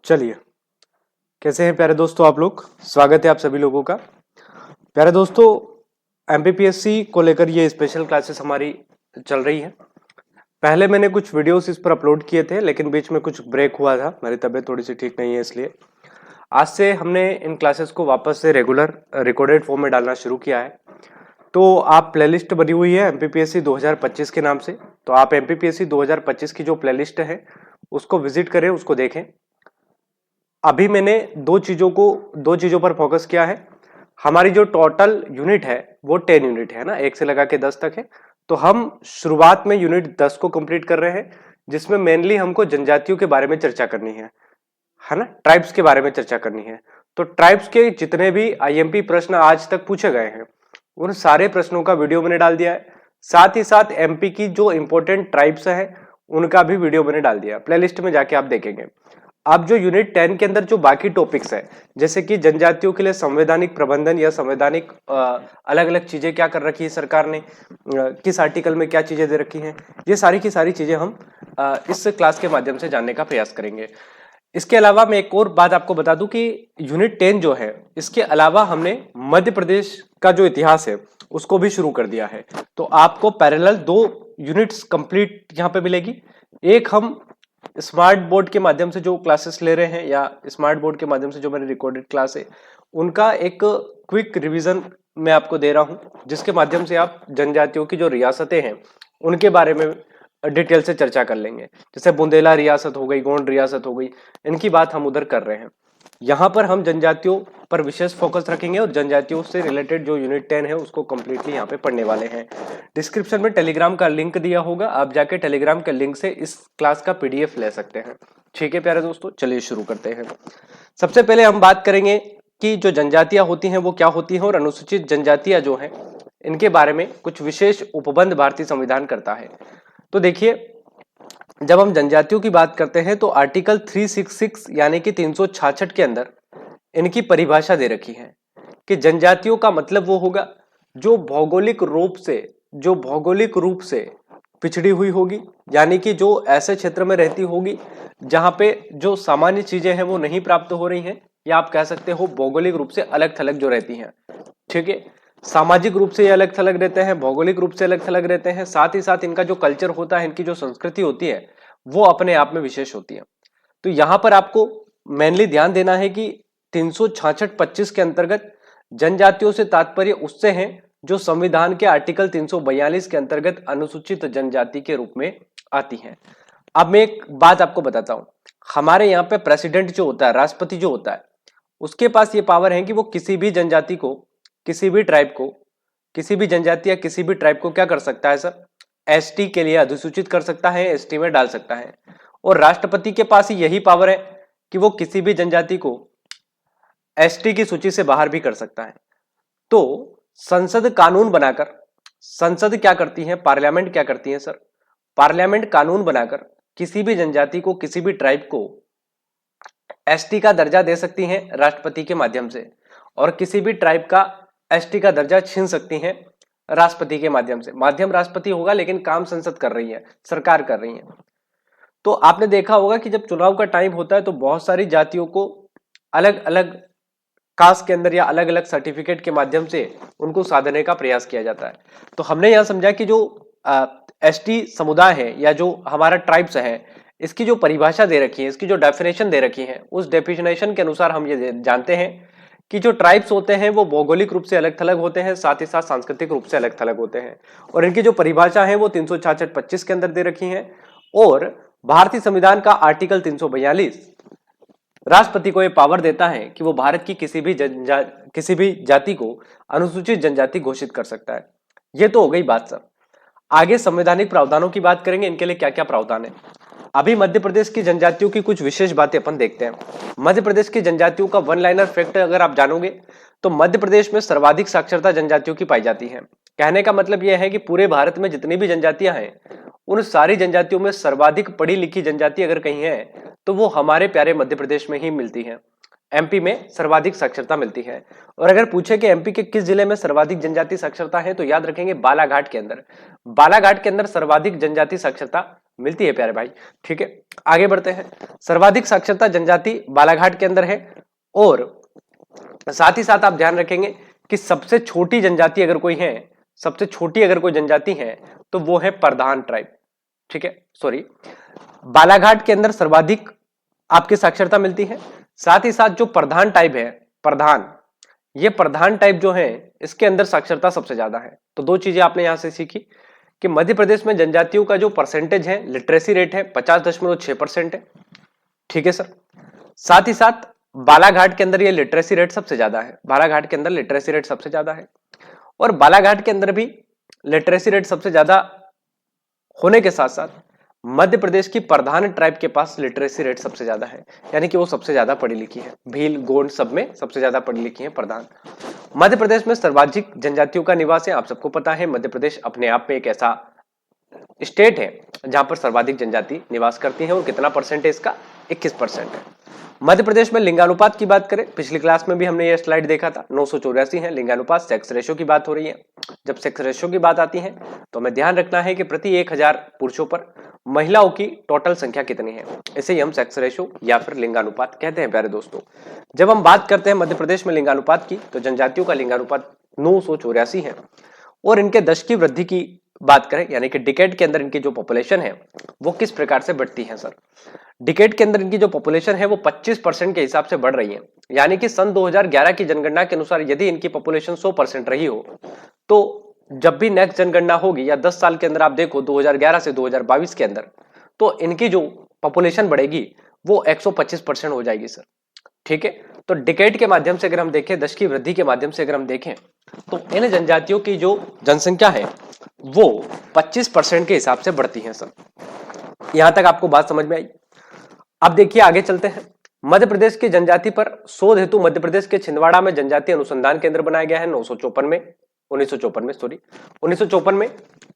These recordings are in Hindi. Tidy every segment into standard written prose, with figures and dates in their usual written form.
चलिए, कैसे हैं प्यारे दोस्तों आप लोग। स्वागत है आप सभी लोगों का। प्यारे दोस्तों, एमपीपीएससी को लेकर ये स्पेशल क्लासेस हमारी चल रही है। पहले मैंने कुछ वीडियोस इस पर अपलोड किए थे, लेकिन बीच में कुछ ब्रेक हुआ था, मेरी तबीयत थोड़ी सी ठीक नहीं है, इसलिए आज से हमने इन क्लासेस को वापस से रेगुलर रिकॉर्डेड फॉर्म में डालना शुरू किया है। तो आप प्लेलिस्ट बनी हुई है एमपीपीएससी 2025 के नाम से, तो आप एमपीपीएससी 2025 की जो प्लेलिस्ट है उसको विजिट करें, उसको देखें। अभी मैंने दो चीजों पर फोकस किया है। हमारी जो टोटल यूनिट है वो 10 यूनिट है ना, 1 से लगा के 10 तक है। तो हम शुरुआत में यूनिट 10 को कंप्लीट कर रहे हैं, जिसमें मेनली हमको जनजातियों के बारे में चर्चा करनी है ना, ट्राइब्स के बारे में चर्चा करनी है। तो ट्राइब्स के जितने भी आईएमपी प्रश्न आज तक पूछे गए हैं उन सारे प्रश्नों का वीडियो मैंने डाल दिया है। साथ ही साथ एमपी की जो इंपॉर्टेंट ट्राइब्स है उनका भी वीडियो मैंने डाल दिया, प्लेलिस्ट में जाके आप देखेंगे। अब जो यूनिट 10 के अंदर जो बाकी टॉपिक्स है, जैसे कि जनजातियों के लिए संवैधानिक प्रबंधन या संवैधानिक अलग अलग चीजें क्या कर रखी है सरकार ने, किस आर्टिकल में क्या चीजें दे रखी हैं, ये सारी की सारी चीजें हम इस क्लास के माध्यम से जानने का प्रयास करेंगे। इसके अलावा मैं एक और बात आपको बता दूं कि यूनिट 10 जो है, इसके अलावा हमने मध्य प्रदेश का जो इतिहास है उसको भी शुरू कर दिया है। तो आपको पैरेलल 2 यूनिट्स कंप्लीट यहाँ पे मिलेगी। एक हम स्मार्ट बोर्ड के माध्यम से जो क्लासेस ले रहे हैं या स्मार्ट बोर्ड के माध्यम से जो मेरी रिकॉर्डेड क्लास है उनका एक क्विक रिवीजन मैं आपको दे रहा हूं, जिसके माध्यम से आप जनजातियों की जो रियासतें हैं उनके बारे में डिटेल से चर्चा कर लेंगे। जैसे बुंदेला रियासत हो गई, गोंड रियासत हो गई, इनकी बात हम उधर कर रहे हैं। यहाँ पर हम जनजातियों पर विशेष फोकस रखेंगे और जनजातियों से रिलेटेड जो यूनिट 10 है उसको कंप्लीटली यहाँ पे पढ़ने वाले हैं। डिस्क्रिप्शन में टेलीग्राम का लिंक दिया होगा, आप जाके टेलीग्राम के लिंक से इस क्लास का पीडीएफ ले सकते हैं। ठीक है प्यारे दोस्तों, चलिए शुरू करते हैं। सबसे पहले हम बात करेंगे कि जो जनजातियां होती हैं वो क्या होती हैं, और अनुसूचित जनजातियां जो हैं इनके बारे में कुछ विशेष उपबंध भारतीय संविधान करता है। तो देखिए, जब हम जनजातियों की बात करते हैं तो आर्टिकल 366 यानी कि 366 के अंदर इनकी परिभाषा दे रखी है कि जनजातियों का मतलब वो होगा जो भौगोलिक रूप से पिछड़ी हुई होगी, यानी कि जो ऐसे क्षेत्र में रहती होगी जहां पे जो सामान्य चीजें हैं वो नहीं प्राप्त हो रही हैं, या आप कह सकते हो भौगोलिक रूप से अलग थलग जो रहती हैं। ठीक है, सामाजिक रूप से ये अलग थलग रहते हैं, भौगोलिक रूप से अलग थलग रहते हैं, साथ ही साथ इनका जो कल्चर होता है, इनकी जो संस्कृति होती है वो अपने आप में विशेष होती है। तो यहां पर आपको मेनली ध्यान देना है कि 366-25 के अंतर्गत जनजातियों से तात्पर्य उससे है जो संविधान के आर्टिकल 342 के अंतर्गत अनुसूचित जनजाति के रूप में आती हैं। अब मैं एक बात आपको बताता हूं, हमारे यहाँ पे प्रेसिडेंट जो होता है, राष्ट्रपति जो होता है, उसके पास ये पावर है कि वो किसी भी जनजाति को, किसी भी ट्राइब को, किसी भी जनजाति या किसी भी ट्राइब को क्या कर सकता है सर, एसटी के लिए अधिसूचित कर सकता है, एसटी में डाल सकता है। और राष्ट्रपति के पास ही यही पावर है कि वो किसी भी जनजाति को एसटी की सूची से बाहर भी कर सकता है। तो संसद कानून बनाकर, संसद क्या करती है, पार्लियामेंट क्या करती है सर, पार्लियामेंट कानून बनाकर किसी भी जनजाति को, किसी भी ट्राइब को एसटी का दर्जा दे सकती हैं राष्ट्रपति के माध्यम से, और किसी भी ट्राइब का एसटी का दर्जा छीन सकती हैं राष्ट्रपति के माध्यम से। माध्यम राष्ट्रपति होगा लेकिन काम संसद कर रही है, सरकार कर रही है। तो आपने देखा होगा कि जब चुनाव का टाइम होता है तो बहुत सारी जातियों को अलग अलग कास्ट के अंदर या अलग अलग सर्टिफिकेट के माध्यम से उनको साधने का प्रयास किया जाता है। तो हमने यह समझा कि जो एसटी समुदाय है या जो हमारा ट्राइब्स है, इसकी जो परिभाषा दे रखी है, इसकी जो डेफिनेशन दे रखी है, उस डेफिनेशन के अनुसार हम ये जानते हैं कि जो ट्राइब्स होते हैं वो भौगोलिक रूप से अलग थलग होते हैं, साथ ही साथ सांस्कृतिक रूप से अलग थलग होते हैं, और इनकी जो परिभाषा है वो 366-25 के अंदर दे रखी है। और भारतीय संविधान का आर्टिकल 342 राष्ट्रपति को यह पावर देता है कि वो भारत की किसी भी जाति को अनुसूचित जनजाति घोषित कर सकता है। ये तो हो गई बात सर। आगे संवैधानिक प्रावधानों की बात करेंगे, इनके लिए क्या क्या प्रावधान है। अभी मध्य प्रदेश की जनजातियों की कुछ विशेष बातें अपन देखते हैं। मध्य प्रदेश की जनजातियों का वन लाइनर फैक्ट अगर आप जानोगे तो मध्य प्रदेश में सर्वाधिक साक्षरता जनजातियों की पाई जाती है। कहने का मतलब यह है कि पूरे भारत में जितनी भी जनजातियां हैं उन सारी जनजातियों में सर्वाधिक पढ़ी लिखी जनजाति अगर कहीं है तो वो हमारे प्यारे मध्य प्रदेश में ही मिलती है। एमपी में सर्वाधिक साक्षरता मिलती है। और अगर पूछे कि एमपी के किस जिले में सर्वाधिक जनजाति साक्षरता है तो याद रखेंगे बालाघाट के अंदर। बालाघाट के अंदर सर्वाधिक जनजाति साक्षरता मिलती है प्यारे भाई। ठीक है, आगे बढ़ते हैं। सर्वाधिक साक्षरता जनजाति बालाघाट के अंदर है, और साथ ही साथ आप ध्यान रखेंगे कि सबसे छोटी जनजाति अगर कोई है, सबसे छोटी अगर कोई जनजाति है तो वो है प्रधान ट्राइब। ठीक है, सॉरी, बालाघाट के अंदर सर्वाधिक आपकी साक्षरता मिलती है। साथ ही साथ जो प्रधान टाइप है, प्रधान, ये प्रधान टाइप जो है इसके अंदर साक्षरता सबसे ज्यादा है। तो दो चीजें आपने यहां से सीखी कि मध्य प्रदेश में जनजातियों का जो परसेंटेज है, लिटरेसी रेट है 50.6% है। ठीक है सर, साथ ही साथ बालाघाट के अंदर ये लिटरेसी रेट सबसे ज्यादा है, बालाघाट के अंदर लिटरेसी रेट सबसे ज्यादा है। और बालाघाट के अंदर भी लिटरेसी रेट सबसे ज्यादा होने के साथ साथ मध्य प्रदेश की प्रधान ट्राइब के पास लिटरेसी रेट सबसे ज्यादा है, यानी कि वो सबसे ज्यादा पढ़ी लिखी है। भील, गोंड सब में सबसे ज्यादा पढ़ी लिखी है प्रधान। मध्य प्रदेश में सर्वाधिक जनजातियों का निवास है, आप सबको पता है मध्य प्रदेश अपने आप में एक ऐसा स्टेट है जहां पर सर्वाधिक जनजाति निवास करती है। और कितना परसेंट है इसका? 21% है। मध्य प्रदेश में लिंगानुपात की बात करें, पिछली क्लास में भी हमने ये स्लाइड देखा था, 984 है लिंगानुपात। सेक्स रेशो की बात हो रही है। जब सेक्स रेशो की बात आती है तो हमें ध्यान रखना है कि प्रति 1000 पुरुषों पर महिलाओं की टोटल संख्या कितनी है, इसे ही हम सेक्स रेशो या फिर लिंगानुपात कहते हैं प्यारे दोस्तों। जब हम बात करते हैं मध्य प्रदेश में लिंगानुपात की, तो जनजातियों का लिंगानुपात 984 है। और इनके दश की वृद्धि की बात करें, यानी कि डिकेड के अंदर इनकी जो पॉपुलेशन है वो किस प्रकार से बढ़ती है सर? डिकेड के अंदर इनकी जो पॉपुलेशन है वो 25% के हिसाब से बढ़ रही है। यानी कि सन 2011 की जनगणना के अनुसार यदि इनकी पॉपुलेशन 100% रही हो, तो जब भी नेक्स्ट जनगणना होगी या 10 साल के अंदर आप देखो 2011 से 2022 के अंदर, तो इनकी जो पॉपुलेशन बढ़ेगी वो 125% हो जाएगी सर। ठीक है, तो डिकेड के माध्यम से अगर हम देखें, दश की वृद्धि के माध्यम से अगर हम देखें, तो इन जनजातियों की जो जनसंख्या है वो 25% के हिसाब से बढ़ती है सर। यहां तक आपको बात समझ में आई? अब देखिए आगे चलते हैं। मध्य प्रदेश की जनजाति पर शोध हेतु मध्य प्रदेश के छिंदवाड़ा में जनजाति अनुसंधान केंद्र बनाया गया है 1954 में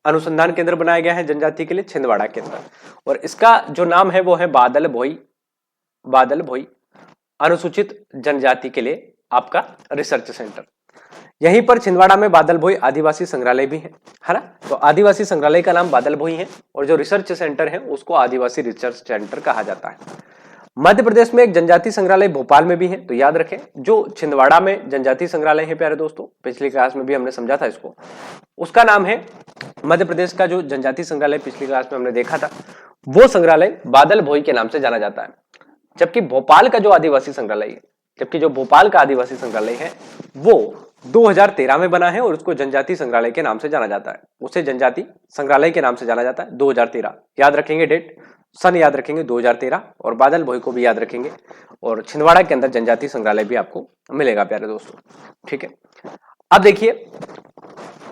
अनुसंधान केंद्र बनाया गया है जनजाति के लिए छिंदवाड़ा के अंदर। और इसका जो नाम है वो है बादल भोई अनुसूचित जनजाति के लिए आपका रिसर्च सेंटर। यहीं पर छिंदवाड़ा में बादल भोई आदिवासी संग्रहालय भी है ना? तो आदिवासी संग्रहालय का नाम बादल भोई है और जो रिसर्च सेंटर है उसको आदिवासी रिसर्च सेंटर कहा जाता है। मध्य प्रदेश में एक जनजाति संग्रहालय भोपाल में भी है, तो याद रखें जो छिंदवाड़ा में जनजाति संग्रहालय है प्यारे दोस्तों, पिछली क्लास में भी हमने समझा था इसको, उसका नाम है मध्य प्रदेश का जो जनजाति संग्रहालय पिछली क्लास में हमने देखा था वो संग्रहालय बादल भोई के नाम से जाना जाता है। जबकि भोपाल का जो आदिवासी संग्रहालय है, जबकि जो भोपाल का आदिवासी संग्रहालय है वो 2013 में बना है और उसको जनजाति संग्रहालय के नाम से जाना जाता है, उसे जनजाति संग्रहालय के नाम से जाना जाता है 2013। याद रखेंगे डेट, सन याद रखेंगे 2013, और बादल भोई को भी याद रखेंगे। और छिंदवाड़ा के अंदर जनजाति संग्रहालय भी आपको मिलेगा प्यारे दोस्तों। ठीक है, अब देखिए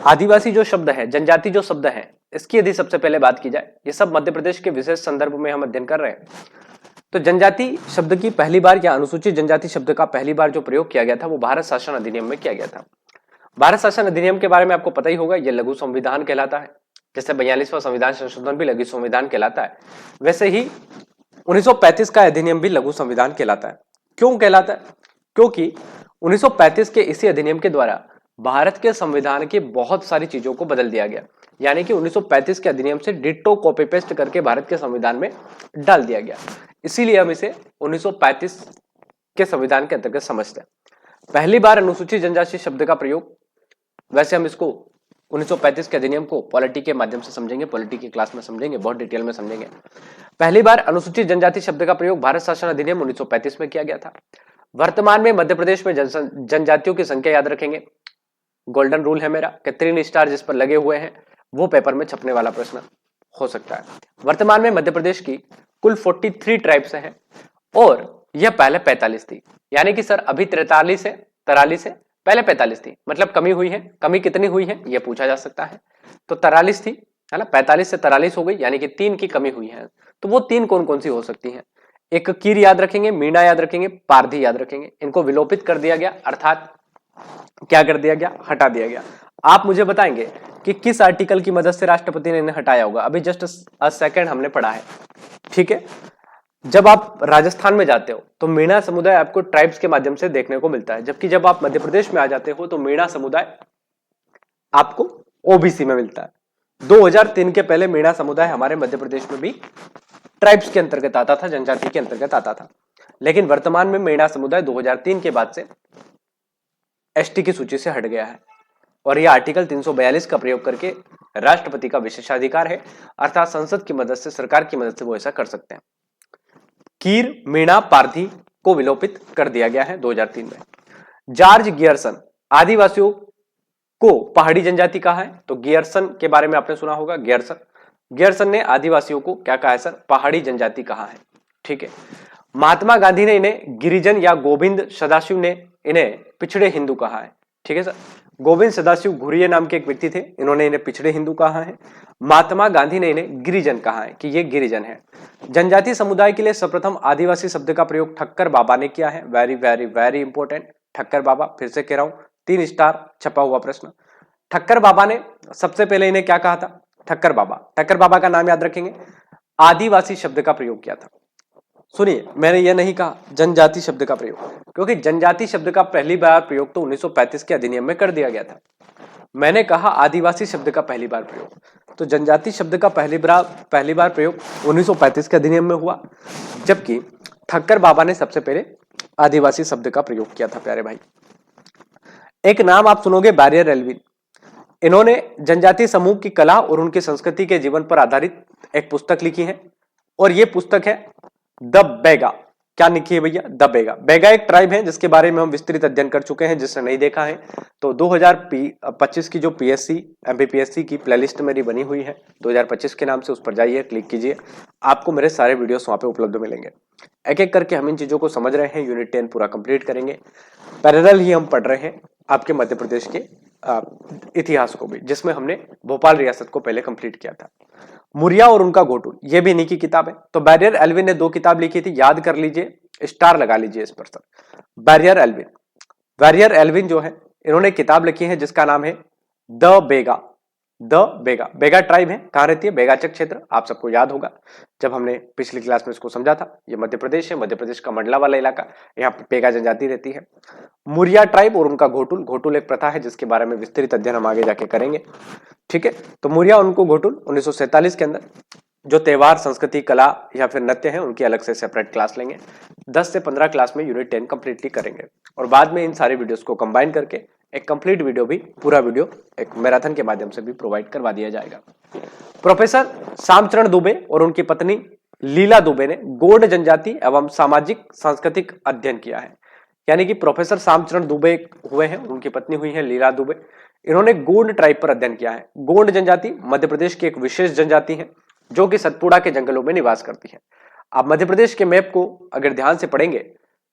आदिवासी जो शब्द है, जनजाति जो शब्द है, इसकी यदि सबसे पहले बात की जाए, ये सब मध्य प्रदेश के विशेष संदर्भ में हम अध्ययन कर रहे हैं। तो जनजाति शब्द की पहली बार या अनुसूचित जनजाति शब्द का पहली बार जो प्रयोग किया गया था वो भारत शासन अधिनियम में किया गया था। भारत शासन अधिनियम के बारे में आपको पता ही होगा, ये लघु संविधान कहलाता है। जैसे 42वां संविधान संशोधन भी लघु संविधान कहलाता है, वैसे ही 1935 का अधिनियम भी लघु संविधान कहलाता है। क्यों कहलाता है? क्योंकि 1935 के इसी अधिनियम के द्वारा भारत के संविधान की बहुत सारी चीजों को बदल दिया गया। यानी कि 1935 के अधिनियम से डिट्टो कॉपी पेस्ट करके भारत के संविधान में डाल दिया गया, इसीलिए हम इसे 1935 के संविधान के अंतर्गत समझते हैं। पहली बार अनुसूचित जनजाति शब्द का प्रयोग, वैसे हम इसको 1935 के अधिनियम को पॉलिटी के माध्यम से समझेंगे, पॉलिटी की क्लास में समझेंगे, बहुत डिटेल में समझेंगे। पहली बार अनुसूचित जनजाति शब्द का प्रयोग भारत शासन अधिनियम 1935 में किया गया था। वर्तमान में मध्य प्रदेश में जनजातियों की संख्या याद रखेंगे, गोल्डन रूल है मेरा कि 3 स्टार जिस पर लगे हुए हैं वो पेपर में छपने वाला प्रश्न हो सकता है। वर्तमान में मध्य प्रदेश की कुल 43 ट्राइब्स हैं और यह पहले 45 थी। यानी कि सर अभी 43 है, पहले 45 थी, मतलब कमी हुई है। कमी कितनी हुई है यह पूछा जा सकता है। तो 43 थी, है ना, 45 से 43 हो गई, यानी कि 3 की कमी हुई है। तो वो 3 कौन कौन सी हो सकती हैं? एक कीर याद रखेंगे, मीणा याद रखेंगे, पारधी याद रखेंगे। इनको विलोपित कर दिया गया, अर्थात क्या कर दिया गया? हटा दिया गया। आप मुझे बताएंगे कि किस आर्टिकल की मदद से राष्ट्रपति ने इन्हें हटाया होगा? अभी जस्ट अ सेकंड हमने पढ़ा है। ठीक है, जब आप राजस्थान में जाते हो तो मीणा समुदाय आपको ट्राइब्स के माध्यम से देखने को मिलता है, जबकि जब आप मध्य प्रदेश में आ जाते हो तो मीणा समुदाय आपको ओबीसी में मिलता है। 2003 के पहले मीणा समुदाय हमारे मध्य प्रदेश में भी ट्राइब्स के अंतर्गत आता था, जनजाति के अंतर्गत आता था। लेकिन वर्तमान में मीणा समुदाय 2003 के बाद से एसटी की सूची से हट गया है और यह आर्टिकल 342 का प्रयोग करके राष्ट्रपति का विशेषाधिकार है, अर्थात संसद की मदद से, सरकार की मदद से वो ऐसा कर सकते हैं। कीर, मीणा, पारधी को विलोपित कर दिया गया है 2003 में। जॉर्ज गियर्सन आदिवासियों को पहाड़ी जनजाति कहा है, तो गियर्सन के बारे में आपने सुना होगा। गियर्सन ने आदिवासियों को क्या कहा है सर? पहाड़ी जनजाति कहा है। ठीक है। महात्मा गांधी ने इन्हें गिरिजन या गोविंद सदाशिव ने इन्हें पिछड़े हिंदू कहा है। ठीक है सर। गोविंद सदाशिव घुरिये नाम के एक व्यक्ति थे, इन्होंने इन्हें पिछड़े हिंदू कहा है। महात्मा गांधी ने इन्हें गिरिजन कहा है कि ये गिरिजन है। जनजाति समुदाय के लिए सर्वप्रथम आदिवासी शब्द का प्रयोग ठक्कर बाबा ने किया है। Very very very important, Thakkar Baba, फिर से कह रहा हूं, 3 स्टार छपा हुआ प्रश्न। ठक्कर बाबा ने सबसे पहले इन्हें क्या कहा था? ठक्कर बाबा का नाम याद रखेंगे, आदिवासी शब्द का प्रयोग किया था। सुनिए, मैंने यह नहीं कहा जनजाति शब्द का प्रयोग, क्योंकि जनजाति शब्द का पहली बार प्रयोग तो 1935 के अधिनियम में कर दिया गया था। मैंने कहा आदिवासी शब्द का पहली बार प्रयोग, तो जनजाति शब्द का पहली बार प्रयोग 1935 के अधिनियम में हुआ, जबकि ठक्कर बाबा ने सबसे पहले आदिवासी शब्द का प्रयोग किया था। प्यारे भाई, एक नाम आप सुनोगे, बैरियर एल्विन। इन्होंने जनजाति समूह की कला और उनकी संस्कृति के जीवन पर आधारित एक पुस्तक लिखी है, और यह पुस्तक है द बेगा। क्या लिखी है भैया? द बेगा। बेगा एक ट्राइब है जिसके बारे में हम विस्तृत अध्ययन कर चुके हैं, जिसने नहीं देखा है तो 2025 की जो पीएससी एमपीपीएससी की प्लेलिस्ट मेरी बनी हुई है 2025 के नाम से, उस पर जाइए, क्लिक कीजिए, आपको मेरे सारे वीडियोस वहां पे उपलब्ध मिलेंगे। एक एक करके हम इन चीजों को समझ रहे हैं, यूनिट 10 पूरा कंप्लीट करेंगे। पैरेलल ही हम पढ़ रहे हैं आपके मध्य प्रदेश के इतिहास को भी, जिसमें हमने भोपाल रियासत को पहले कंप्लीट किया था। मुरिया और उनका घोटुल, ये भी इन्हीं की किताब है। तो बैरियर एल्विन ने 2 किताब लिखी थी, याद कर लीजिए, स्टार लगा लीजिए इस पर सर। बैरियर एल्विन जो है, इन्होंने किताब लिखी है जिसका नाम है द बेगा। बेगा ट्राइब है, कहां रहती है? बेगाचक क्षेत्र, आप सबको याद होगा जब हमने पिछली क्लास में इसको समझा था। ये मध्य प्रदेश है, मध्य प्रदेश का मंडला वाला इलाका, यहाँ पे बेगा जनजाति रहती है। मुरिया ट्राइब और उनका घोटुल एक प्रथा है जिसके बारे में विस्तृत अध्ययन हम आगे जाके करेंगे। ठीक है। तो मुरिया उनको घोटुल 1947 के अंदर जो त्योहार, संस्कृति, कला या फिर नृत्य है, उनकी अलग से सेपरेट क्लास लेंगे। 10 से 15 क्लास में यूनिट 10 कंप्लीटली करेंगे, और बाद में इन सारे वीडियोस को कंबाइन करके एक कंप्लीट वीडियो भी, पूरा वीडियो एक मैराथन के माध्यम से भी प्रोवाइड करवा दिया जाएगा। प्रोफेसर श्यामचरण दुबे और उनकी पत्नी लीला दुबे ने गोंड जनजाति एवं सामाजिक सांस्कृतिक अध्ययन किया है। यानी कि प्रोफेसर श्यामचरण दुबे हुए हैं, उनकी पत्नी हुई है लीला दुबे। इन्होंने गोंड ट्राइब पर अध्ययन किया है। गोंड जनजाति मध्य प्रदेश की एक विशेष जनजाति है जो कि सतपुड़ा के जंगलों में निवास करती है। आप मध्य प्रदेश के मैप को अगर ध्यान से पढ़ेंगे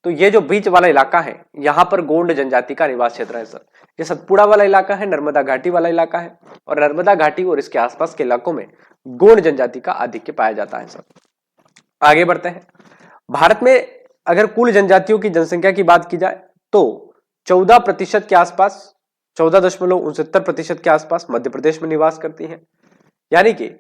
तो ये जो बीच वाला इलाका है, यहाँ पर गोंड जनजाति का निवास क्षेत्र है सर। ये सतपुड़ा वाला इलाका है, नर्मदा घाटी वाला इलाका है, और नर्मदा घाटी और इसके आसपास के इलाकों में गोंड जनजाति का आधिक्य पाया जाता है सर। आगे बढ़ते हैं। भारत में अगर कुल जनजातियों की जनसंख्या की बात की जाए तो 14% के आसपास, 14.69% के आसपास मध्य प्रदेश में निवास करती हैं। यानी कि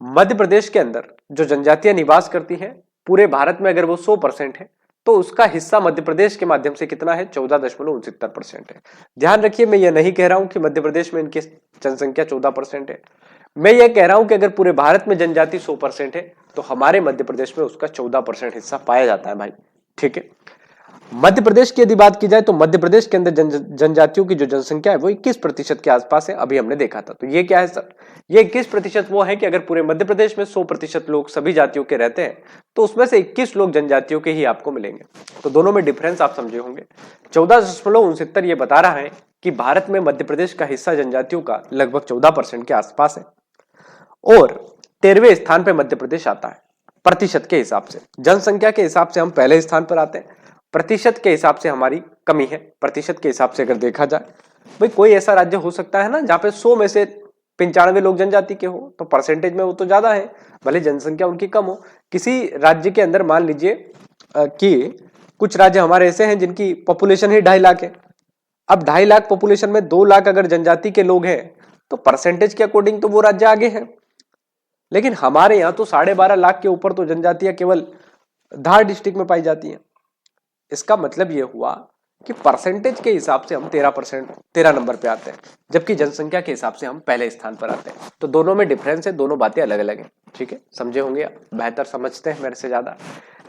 मध्य प्रदेश के अंदर जो जनजातियां निवास करती हैं, पूरे भारत में अगर वो 100% है तो उसका हिस्सा मध्य प्रदेश के माध्यम से कितना है? 14.69% है। ध्यान रखिए, मैं ये नहीं कह रहा हूं कि मध्य प्रदेश में इनकी जनसंख्या 14% है, मैं ये कह रहा हूं कि अगर पूरे भारत में जनजाति 100% है तो हमारे मध्य प्रदेश में उसका 14% हिस्सा पाया जाता है भाई। ठीक है। मध्य प्रदेश की यदि बात की जाए तो मध्य प्रदेश के अंदर जनजातियों की जो जनसंख्या है वो 21% के आसपास है, अभी हमने देखा था। तो ये क्या है सर? ये 21% वो है कि अगर पूरे मध्य प्रदेश में 100% लोग सभी जातियों के रहते हैं तो उसमें से 21 लोग जनजातियों के ही आपको मिलेंगे। तो दोनों में डिफरेंस आप समझे होंगे। 14.69 ये बता रहा है कि भारत में मध्य प्रदेश का हिस्सा जनजातियों का लगभग 14% के आसपास है, और 13वें स्थान पर मध्य प्रदेश आता है प्रतिशत के हिसाब से। जनसंख्या के हिसाब से हम पहले स्थान पर आते हैं, प्रतिशत के हिसाब से हमारी कमी है। प्रतिशत के हिसाब से अगर देखा जाए, भाई कोई ऐसा राज्य हो सकता है ना जहां पे 100 में से 95 लोग जनजाति के हो, तो परसेंटेज में वो तो ज्यादा है, भले जनसंख्या उनकी कम हो। किसी राज्य के अंदर मान लीजिए कि कुछ राज्य हमारे ऐसे हैं जिनकी पॉपुलेशन ही 2.5 लाख है। अब 2.5 लाख पॉपुलेशन में 2 लाख अगर जनजाति के लोग हैं तो परसेंटेज के अकॉर्डिंग तो वो राज्य आगे है। लेकिन हमारे यहाँ तो 12.5 लाख के ऊपर तो जनजातियां केवल धार डिस्ट्रिक्ट में पाई जाती हैं। इसका मतलब यह हुआ कि परसेंटेज के हिसाब से हम 13 नंबर पे आते हैं, जबकि जनसंख्या के हिसाब से हम पहले स्थान पर आते हैं। तो दोनों में डिफरेंस है, दोनों बातें अलग अलग हैं। ठीक है, समझे होंगे आप, बेहतर समझते हैं मेरे से ज्यादा।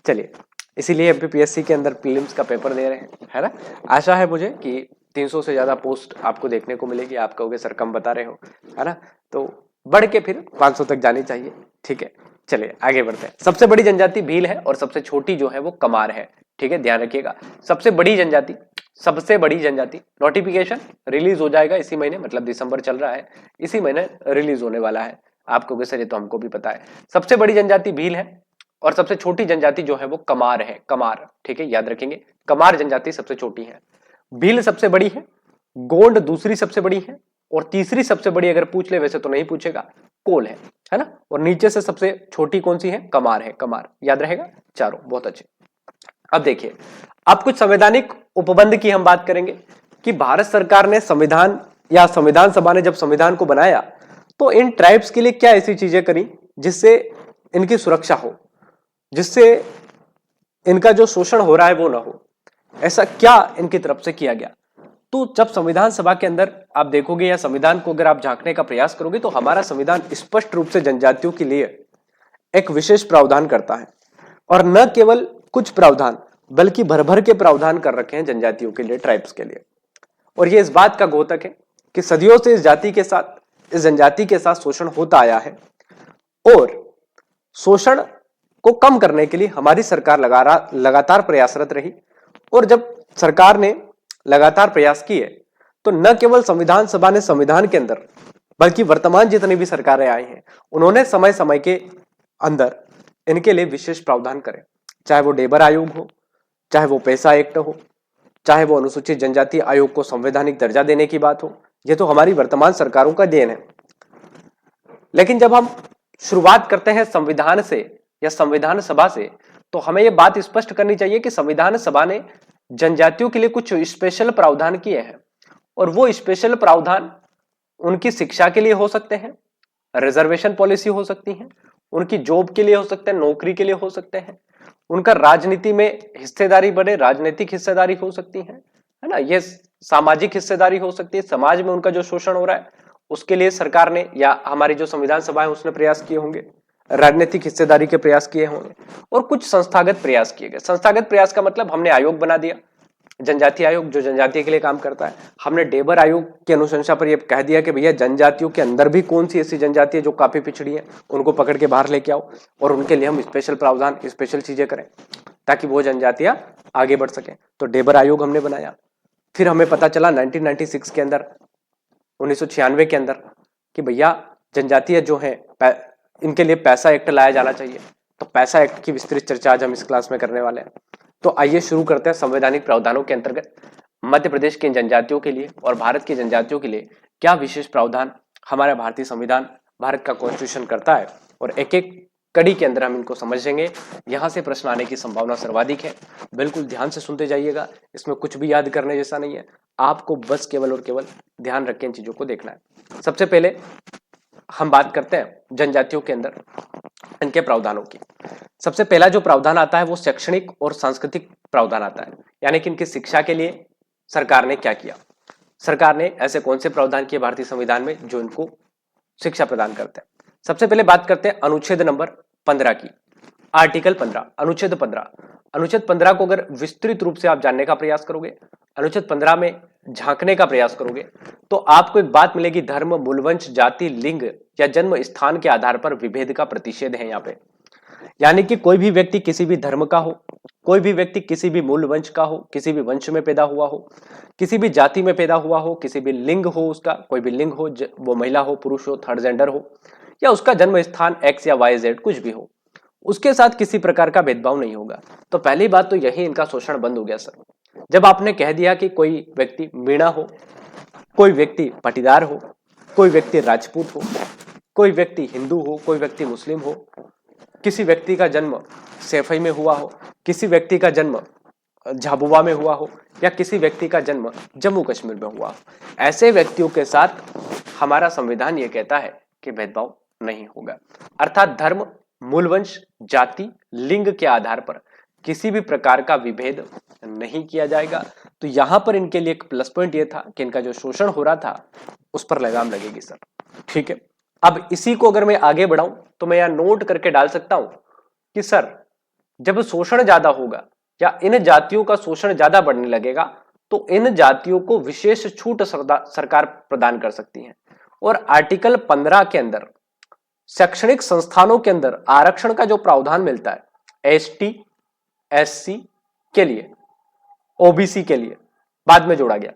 चलिए, इसीलिए एमपीपीएससी के अंदर प्रीलिम्स का पेपर दे रहे हैं, है ना। आशा है मुझे कि 300 से ज्यादा पोस्ट आपको देखने को मिलेगी। आप कहोगे सर कम बता रहे हो, है ना, तो बढ़ के फिर 500 तक जानी चाहिए। ठीक है, चलिए आगे बढ़ते हैं। सबसे बड़ी जनजाति भील है और सबसे छोटी जो है वो कमार है। ठीक है, ध्यान रखिएगा, सबसे बड़ी जनजाति नोटिफिकेशन रिलीज हो जाएगा इसी महीने, मतलब दिसंबर चल रहा है, इसी महीने रिलीज होने वाला है। आपको कहोगे सर ये तो हमको भी पता है। सबसे बड़ी जनजाति भील है और सबसे छोटी जनजाति जो है वो कमार है, कमार। ठीक है, याद रखेंगे, कमार जनजाति सबसे छोटी है, भील सबसे बड़ी है, गोंड दूसरी सबसे बड़ी है, और तीसरी सबसे बड़ी अगर पूछ ले, वैसे तो नहीं पूछेगा, कोल है ना। और नीचे से सबसे छोटी कौन सी है, कमार है, कमार। याद रहेगा चारों, बहुत अच्छे। अब देखिए, अब कुछ संवैधानिक उपबंध की हम बात करेंगे कि भारत सरकार ने संविधान या संविधान सभा ने जब संविधान को बनाया तो इन ट्राइब्स के लिए क्या ऐसी चीजें करी जिससे इनकी सुरक्षा हो, जिससे इनका जो शोषण हो रहा है वो ना हो। ऐसा क्या इनकी तरफ से किया गया? तो जब संविधान सभा के अंदर आप देखोगे या संविधान को अगर आप झांकने का प्रयास करोगे तो हमारा संविधान स्पष्ट रूप से जनजातियों के लिए एक विशेष प्रावधान करता है, और न केवल कुछ प्रावधान बल्कि भर भर के प्रावधान कर रखे हैं जनजातियों के लिए, ट्राइब्स के लिए। और ये इस बात का द्योतक है कि सदियों से इस जनजाति के साथ शोषण होता आया है, और शोषण को कम करने के लिए हमारी सरकार लगातार प्रयासरत रही। और जब सरकार ने लगातार प्रयास किए तो न केवल संविधान सभा ने संविधान के अंदर, बल्कि वर्तमान जितनी भी सरकारें आई हैं उन्होंने समय समय के अंदर इनके लिए विशेष प्रावधान करे, चाहे वो डेबर आयोग हो, चाहे वो पैसा एक्ट हो, चाहे वो अनुसूचित जनजाति आयोग को संवैधानिक दर्जा देने की बात हो। ये तो हमारी वर्तमान सरकारों का देन है। लेकिन जब हम शुरुआत करते हैं संविधान से या संविधान सभा से, तो हमें यह बात स्पष्ट करनी चाहिए कि संविधान सभा ने जनजातियों के लिए कुछ स्पेशल प्रावधान किए हैं, और वो स्पेशल प्रावधान उनकी शिक्षा के लिए हो सकते हैं, रिजर्वेशन पॉलिसी हो सकती है, उनकी जॉब के लिए हो सकते हैं, नौकरी के लिए हो सकते हैं, उनका राजनीति में हिस्सेदारी बढ़े, राजनीतिक हिस्सेदारी हो सकती है ना, ये सामाजिक हिस्सेदारी हो सकती है, समाज में उनका जो शोषण हो रहा है उसके लिए सरकार ने या हमारी जो संविधान सभा है उसने प्रयास किए होंगे, राजनीतिक हिस्सेदारी के प्रयास किए होंगे, और कुछ संस्थागत प्रयास किए गए। संस्थागत प्रयास का मतलब हमने आयोग बना दिया, जनजाति आयोग जो जनजाति के लिए काम करता है। हमने डेबर आयोग की अनुशंसा पर यह कह दिया कि भैया जनजातियों के अंदर भी कौन सी ऐसी जनजाति है जो काफी पिछड़ी है, उनको पकड़ के बाहर लेके आओ और उनके लिए हम स्पेशल प्रावधान, स्पेशल चीजें करें ताकि वो जनजातियां आगे बढ़ सके। तो डेबर आयोग हमने बनाया। फिर हमें पता चला 1996 के अंदर, 1996 के अंदर, कि भैया जनजातीय जो है इनके लिए पैसा एक्ट लाया जाना चाहिए। तो पैसा एक्ट की विस्तृत चर्चा आज हम इस क्लास में करने वाले हैं। तो आइए शुरू करते हैं। संवैधानिक प्रावधानों के अंतर्गत मध्य प्रदेश की जनजातियों के लिए और भारत की जनजातियों के लिए क्या विशेष प्रावधान हमारा भारतीय संविधान, भारत का कॉन्स्टिट्यूशन करता है, और एक एक कड़ी के अंदर हम इनको समझेंगे। यहां से प्रश्न आने की संभावना सर्वाधिक है। बिल्कुल ध्यान से सुनते जाइएगा, इसमें कुछ भी याद करने जैसा नहीं है, आपको बस केवल और केवल ध्यान रख के इन चीजों को देखना है। सबसे पहले हम बात करते हैं जनजातियों के अंदर इनके प्रावधानों की। सबसे पहला जो प्रावधान आता है वो शैक्षणिक और सांस्कृतिक प्रावधान आता है, यानी कि इनकी शिक्षा के लिए सरकार ने क्या किया। सरकार ने ऐसे कौन से प्रावधान किए भारतीय संविधान में जो इनको शिक्षा प्रदान करते हैं। सबसे पहले बात करते हैं अनुच्छेद नंबर 15 की, आर्टिकल 15, अनुच्छेद 15। अनुच्छेद 15 को अगर विस्तृत रूप से आप जानने का प्रयास करोगे, अनुच्छेद 15 में झांकने का प्रयास करोगे, तो आपको एक बात मिलेगी, धर्म, मूलवंश, जाति, लिंग या जन्म स्थान के आधार पर विभेद का प्रतिषेध है यहाँ पे। यानी कि कोई भी व्यक्ति किसी भी धर्म का हो, कोई भी व्यक्ति किसी भी मूल वंश का हो, किसी भी वंश में पैदा हुआ हो, किसी भी जाति में पैदा हुआ हो, किसी भी लिंग हो, उसका कोई भी लिंग हो, वो महिला हो, पुरुष हो, थर्ड जेंडर हो, या उसका जन्म स्थान एक्स या वाई जेड कुछ भी हो, उसके साथ किसी प्रकार का भेदभाव नहीं होगा। तो पहली बात तो यही इनका शोषण बंद हो गया सर। जब आपने कह दिया कि कोई व्यक्ति मीणा हो, कोई व्यक्ति पाटीदार हो, कोई व्यक्ति राजपूत हो, कोई व्यक्ति हिंदू हो, कोई व्यक्ति मुस्लिम हो, किसी व्यक्ति का जन्म सैफई में हुआ हो, किसी व्यक्ति का जन्म झाबुआ में हुआ हो, या किसी व्यक्ति का जन्म जम्मू कश्मीर में हुआ हो, ऐसे व्यक्तियों के साथ हमारा संविधान ये कहता है कि भेदभाव नहीं होगा। अर्थात धर्म, मूलवंश, जाति, लिंग के आधार पर किसी भी प्रकार का विभेद नहीं किया जाएगा। तो यहां पर इनके लिए एक प्लस पॉइंट ये था कि इनका जो शोषण हो रहा था उस पर लगाम लगेगी सर। ठीक है, अब इसी को अगर मैं आगे बढ़ाऊं तो मैं यहां नोट करके डाल सकता हूं कि सर जब शोषण ज्यादा होगा या इन जातियों का शोषण ज्यादा बढ़ने लगेगा तो इन जातियों को विशेष छूट सरकार प्रदान कर सकती है। और आर्टिकल 15 के अंदर शैक्षणिक संस्थानों के अंदर आरक्षण का जो प्रावधान मिलता है एसटी, एससी के लिए, ओबीसी के लिए बाद में जोड़ा गया,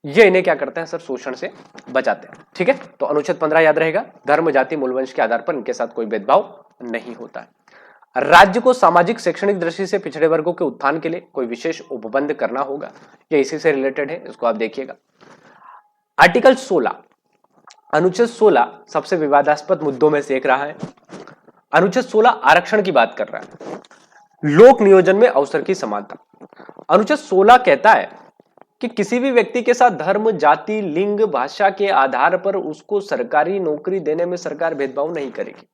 ये इन्हें क्या करते हैं सर, शोषण से बचाते हैं। ठीक है, तो अनुच्छेद 15 याद रहेगा, धर्म जाति मूल वंश के आधार पर इनके साथ कोई भेदभाव नहीं होता है। राज्य को सामाजिक शैक्षणिक दृष्टि से पिछड़े वर्गों के उत्थान के लिए कोई विशेष उपबंध करना होगा, ये इसी से रिलेटेड है, इसको आप देखिएगा। आर्टिकल 16, अनुच्छेद 16 सबसे विवादास्पद मुद्दों में से एक रहा है। अनुच्छेद 16 आरक्षण की बात कर रहा है, लोक नियोजन में अवसर की समानता। अनुच्छेद 16 कहता है कि किसी भी व्यक्ति के साथ धर्म, जाति, लिंग, भाषा के आधार पर उसको सरकारी नौकरी देने में सरकार भेदभाव नहीं करेगी।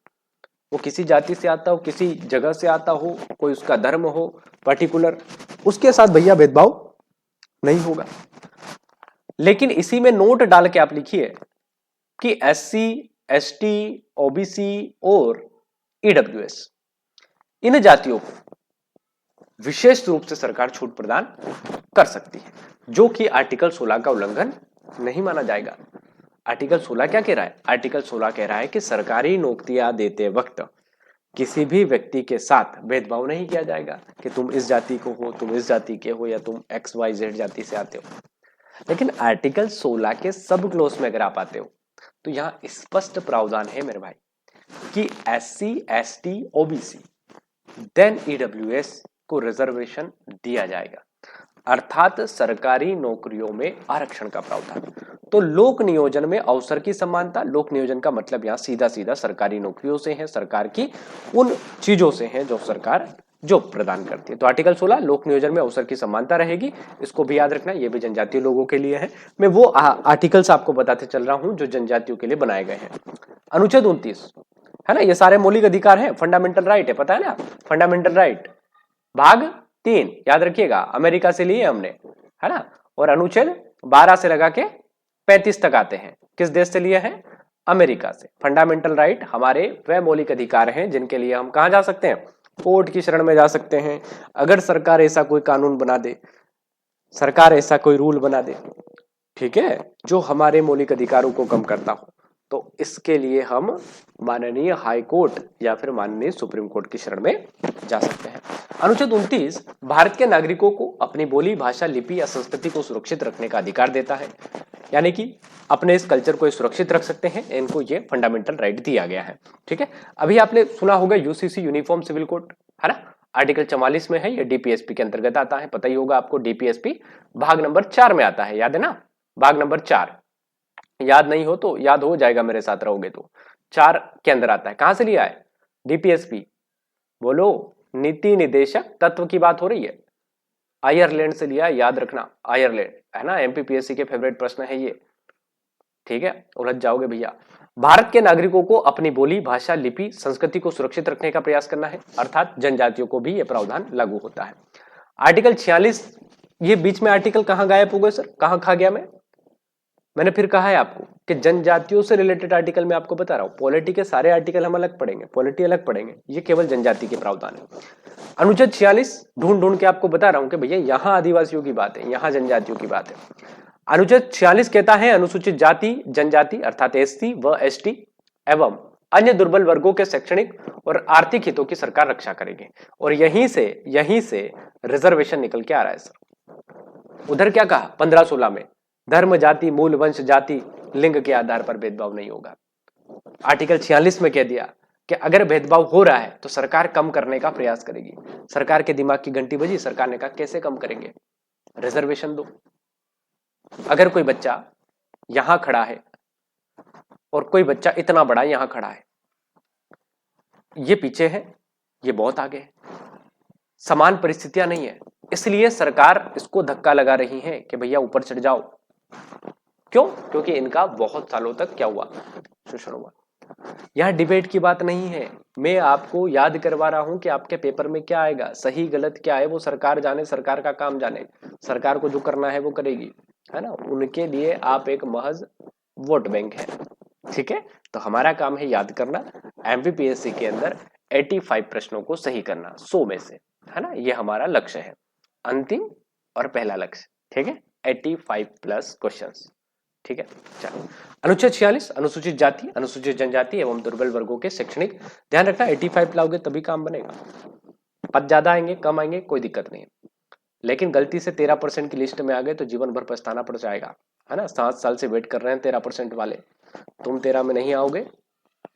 वो किसी जाति से आता हो, किसी जगह से आता हो, कोई उसका धर्म हो पर्टिकुलर, उसके साथ भैया भेदभाव नहीं होगा। लेकिन इसी में नोट डाल के आप लिखिए कि एससी, एसटी, ओबीसी और ईडब्ल्यूएस, इन जातियों को विशेष रूप से सरकार छूट प्रदान कर सकती है, जो कि आर्टिकल 16 का उल्लंघन नहीं माना जाएगा। आर्टिकल 16 क्या कह रहा है? आर्टिकल 16 कह रहा है कि सरकारी नौकरियां देते वक्त किसी भी व्यक्ति के साथ भेदभाव नहीं किया जाएगा कि तुम इस जाति को हो, तुम इस जाति के हो, या तुम XYZ जाति से आते हो। लेकिन आर्टिकल 16 के सब क्लोज में अगर आप आते हो तो यहां स्पष्ट प्रावधान है मेरे भाई कि SC, ST, OBC then EWS को रिजर्वेशन दिया जाएगा, अर्थात सरकारी नौकरियों में आरक्षण का प्रावधान। तो लोक नियोजन में अवसर की समानता, लोक नियोजन का मतलब यहां सीधा सीधा सरकारी नौकरियों से है, सरकार की उन चीजों से है जो सरकार जो प्रदान करती है। तो आर्टिकल 16 लोक नियोजन में अवसर की समानता रहेगी, इसको भी याद रखना, ये भी जनजातीय लोगों के लिए है। मैं वो आर्टिकल्स आपको बताते चल रहा हूं जो जनजातियों के लिए बनाए गए हैं। अनुच्छेद 29 है ना, ये सारे मौलिक अधिकार हैं, फंडामेंटल राइट है, पता है ना, फंडामेंटल राइट भाग 3 याद रखिएगा, अमेरिका से लिए हमने, है ना। और अनुच्छेद 12 से लगा के 35 तक आते हैं, किस देश से लिए हैं? अमेरिका से। फंडामेंटल राइट हमारे वह मौलिक अधिकार हैं जिनके लिए हम कहां जा सकते हैं? कोर्ट की शरण में जा सकते हैं। अगर सरकार ऐसा कोई कानून बना दे, सरकार ऐसा कोई रूल बना दे, ठीक है, जो हमारे मौलिक अधिकारों को कम करता हो, तो इसके लिए हम माननीय हाई कोर्ट या फिर माननीय सुप्रीम कोर्ट की शरण में जा सकते हैं। अनुच्छेद 29 भारत के नागरिकों को अपनी बोली, भाषा, लिपि या संस्कृति को सुरक्षित रखने का अधिकार देता है, यानी कि अपने इस कल्चर को सुरक्षित रख सकते हैं, इनको ये फंडामेंटल राइट दिया गया है। ठीक है, अभी आपने सुना होगा यूसीसी यूनिफॉर्म सिविल कोड, है ना, आर्टिकल 44 में है, ये डीपीएसपी के अंतर्गत आता है, पता ही होगा आपको। डीपीएसपी भाग नंबर 4 में आता है, याद है ना, भाग नंबर 4, याद नहीं हो तो याद हो जाएगा मेरे साथ रहोगे तो, 4 के अंदर आता है। कहां से लिया है डीपीएसपी? बोलो, नीति निदेशक तत्व की बात हो रही है, आयरलैंड से लिया, याद रखना, आयरलैंड, है ना, एमपीपीएससी के फेवरेट प्रश्न है ये, ठीक है, उलझ जाओगे भैया। भारत के नागरिकों को अपनी बोली, भाषा, लिपि, संस्कृति को सुरक्षित रखने का प्रयास करना है, अर्थात जनजातियों को भी यह प्रावधान लागू होता है। आर्टिकल 46, ये बीच में आर्टिकल कहां गायब हो गए सर, कहां खा गया मैंने फिर कहा है आपको कि जनजातियों से रिलेटेड आर्टिकल मैं आपको बता रहा हूं, पॉलिटी के सारे आर्टिकल हम अलग पढ़ेंगे, पॉलिटी अलग पढ़ेंगे, ये केवल जनजाति के प्रावधान है। अनुच्छेद 46 ढूंढ ढूंढ के आपको बता रहा हूं कि भैया यहां आदिवासियों की बात है, यहां जनजातियों की बात है। अनुच्छेद 46 कहता है अनुसूचित जाति, जनजाति अर्थात एससी व एसटी एवं अन्य दुर्बल वर्गों के शैक्षणिक और आर्थिक हितों की सरकार रक्षा करेगी। और यहीं से रिजर्वेशन निकल के आ रहा है सर। उधर क्या कहा 15-16 में, धर्म, जाति, मूल वंश, जाति, लिंग के आधार पर भेदभाव नहीं होगा। आर्टिकल 46 में कह दिया कि अगर भेदभाव हो रहा है तो सरकार कम करने का प्रयास करेगी। सरकार के दिमाग की घंटी बजी, सरकार ने कहा कैसे कम करेंगे, रिजर्वेशन दो। अगर कोई बच्चा यहां खड़ा है और कोई बच्चा इतना बड़ा यहां खड़ा है, ये पीछे है, ये बहुत आगे है, समान परिस्थितियां नहीं है, इसलिए सरकार इसको धक्का लगा रही है कि भैया ऊपर चढ़ जाओ। क्यों? क्योंकि इनका बहुत सालों तक क्या हुआ, शोषण हुआ। यहाँ डिबेट की बात नहीं है, मैं आपको याद करवा रहा हूं कि आपके पेपर में क्या आएगा, सही गलत क्या है वो सरकार जाने, सरकार का काम जाने, सरकार को जो करना है वो करेगी, है ना। उनके लिए आप एक महज वोट बैंक है, ठीक है। तो हमारा काम है याद करना, एमपीपीएससी के अंदर 85 प्रश्नों को सही करना 100 में से, है ना। ये हमारा लक्ष्य है, अंतिम और पहला लक्ष्य, ठीक है। 85 प्लस क्वेश्चंस, ठीक है। चलो, अनुच्छेद 46 अनुसूचित जाति, अनुसूचित जनजाति एवं दुर्बल वर्गों के शैक्षणिक, ध्यान रखना 85 लाओगे तभी काम बनेगा। पद ज्यादा आएंगे कम आएंगे कोई दिक्कत नहीं है, लेकिन गलती से 13% की लिस्ट में आ गए तो जीवन भर पछताना पड़ जाएगा, है ना। 7 साल से वेट कर रहे हैं 13% वाले, तुम 13 में नहीं आओगे,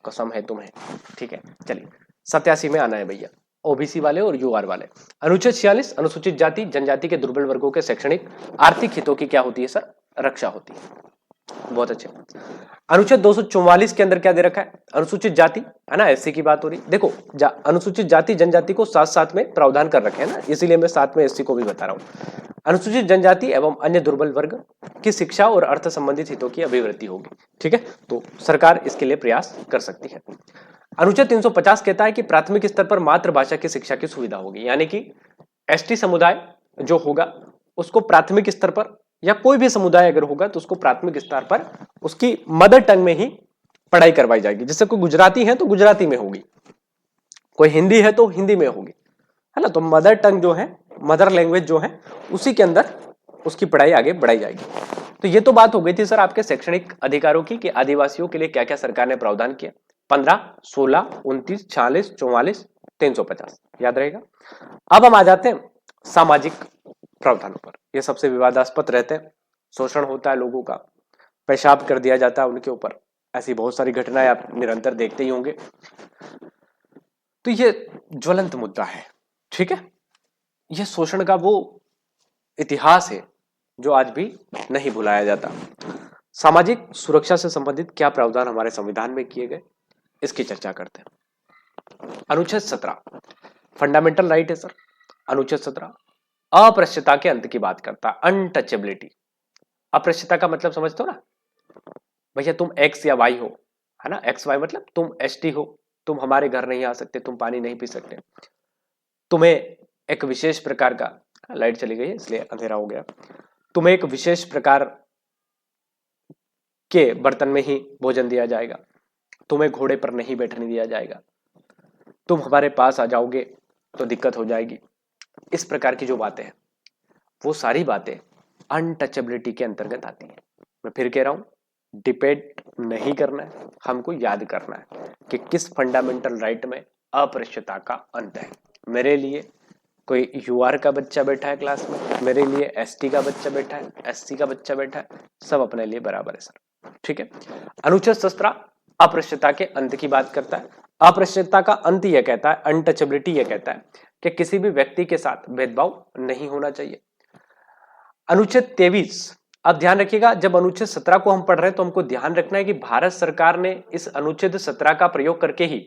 कसम है तुम्हें, ठीक है। चलिए 87 में आना है भैया, ओबीसी वाले और यूआर वाले। अनुच्छेद 46 अनुसूचित जाति जनजाति के दुर्बल वर्गों के शैक्षणिक आर्थिक हितों की क्या होती है सर, रक्षा होती है। बहुत अच्छे। अनुच्छेद 244 के अंदर क्या दे रखा है, अनुसूचित जाति, है ना, एससी की बात हो रही। देखो अनुसूचित जाति जनजाति को साथ साथ में प्रावधान कर रखे हैं ना, इसीलिए मैं साथ में एससी को भी बता रहा हूं। अनुसूचित जनजाति एवं अन्य दुर्बल वर्ग की शिक्षा और अर्थ संबंधित हितों की अभिवृद्धि होगी, ठीक है। तो सरकार इसके लिए प्रयास कर सकती है। अनुच्छेद 350 कहता है कि प्राथमिक स्तर पर मातृभाषा की शिक्षा की सुविधा होगी, यानी कि एसटी समुदाय जो होगा उसको प्राथमिक स्तर पर, या कोई भी समुदाय अगर होगा तो उसको प्राथमिक स्तर पर उसकी मदर टंग में ही पढ़ाई करवाई जाएगी। जैसे कोई गुजराती है तो गुजराती में होगी, कोई हिंदी है तो हिंदी में होगी, है ना। तो मदर टंग जो है, मदर लैंग्वेज जो है, उसी के अंदर उसकी पढ़ाई आगे बढ़ाई जाएगी। तो ये तो बात हो गई थी सर आपके शैक्षणिक अधिकारों की, कि आदिवासियों के लिए क्या क्या सरकार ने प्रावधान किया। 15, 16, 29, 46, 44, 350 याद रहेगा। अब हम आ जाते हैं सामाजिक प्रावधानों पर। ये सबसे विवादास्पद रहते हैं, शोषण होता है लोगों का, पेशाब कर दिया जाता है उनके ऊपर, ऐसी बहुत सारी घटनाएं आप निरंतर देखते ही होंगे। तो ये ज्वलंत मुद्दा है, ठीक है। यह शोषण का वो इतिहास है जो आज भी नहीं भुलाया जाता। सामाजिक सुरक्षा से संबंधित क्या प्रावधान हमारे संविधान में किए गए, इसकी चर्चा करते हैं। अनुच्छेद 17 फंडामेंटल राइट है सर। अनुच्छेद 17 अपृश्यता के अंत की बात करता है, अनटचेबिलिटी। अपृश्यता का मतलब समझते हो ना भैया, तुम एक्स या वाई हो, है ना, एक्स वाई मतलब तुम एसटी हो, तुम हमारे घर नहीं आ सकते, तुम पानी नहीं पी सकते, तुम्हें एक विशेष प्रकार का, लाइट चली गई है इसलिए अंधेरा हो गया, तुम्हें एक विशेष प्रकार के बर्तन में ही भोजन दिया जाएगा, तुम्हें घोड़े पर नहीं बैठने दिया जाएगा, तुम हमारे पास आ जाओगे तो दिक्कत हो जाएगी। इस प्रकार की जो बातें हैं वो सारी बातें अनटचेबिलिटी के अंतर्गत आती है। मैं फिर कह रहा हूं, डिपेंड नहीं करना है, हमको याद करना है कि किस फंडामेंटल राइट में अपृश्यता का अंत है। मेरे लिए कोई यूआर का बच्चा बैठा है क्लास में, मेरे लिए एसटी का बच्चा बैठा है, एससी का बच्चा बैठा है, सब अपने लिए बराबर है सर, ठीक है। अनुच्छेद 17 अपृश्यता के अंत की बात करता है। अपृश्यता का अंत यह कहता है, अनटचेबिलिटी यह कहता है कि किसी भी व्यक्ति के साथ भेदभाव नहीं होना चाहिए। अनुच्छेद 23, अब ध्यान रखिएगा, जब अनुच्छेद 17 को हम पढ़ रहे हैं तो हमको ध्यान रखना है कि भारत सरकार ने इस अनुच्छेद 17 का प्रयोग करके ही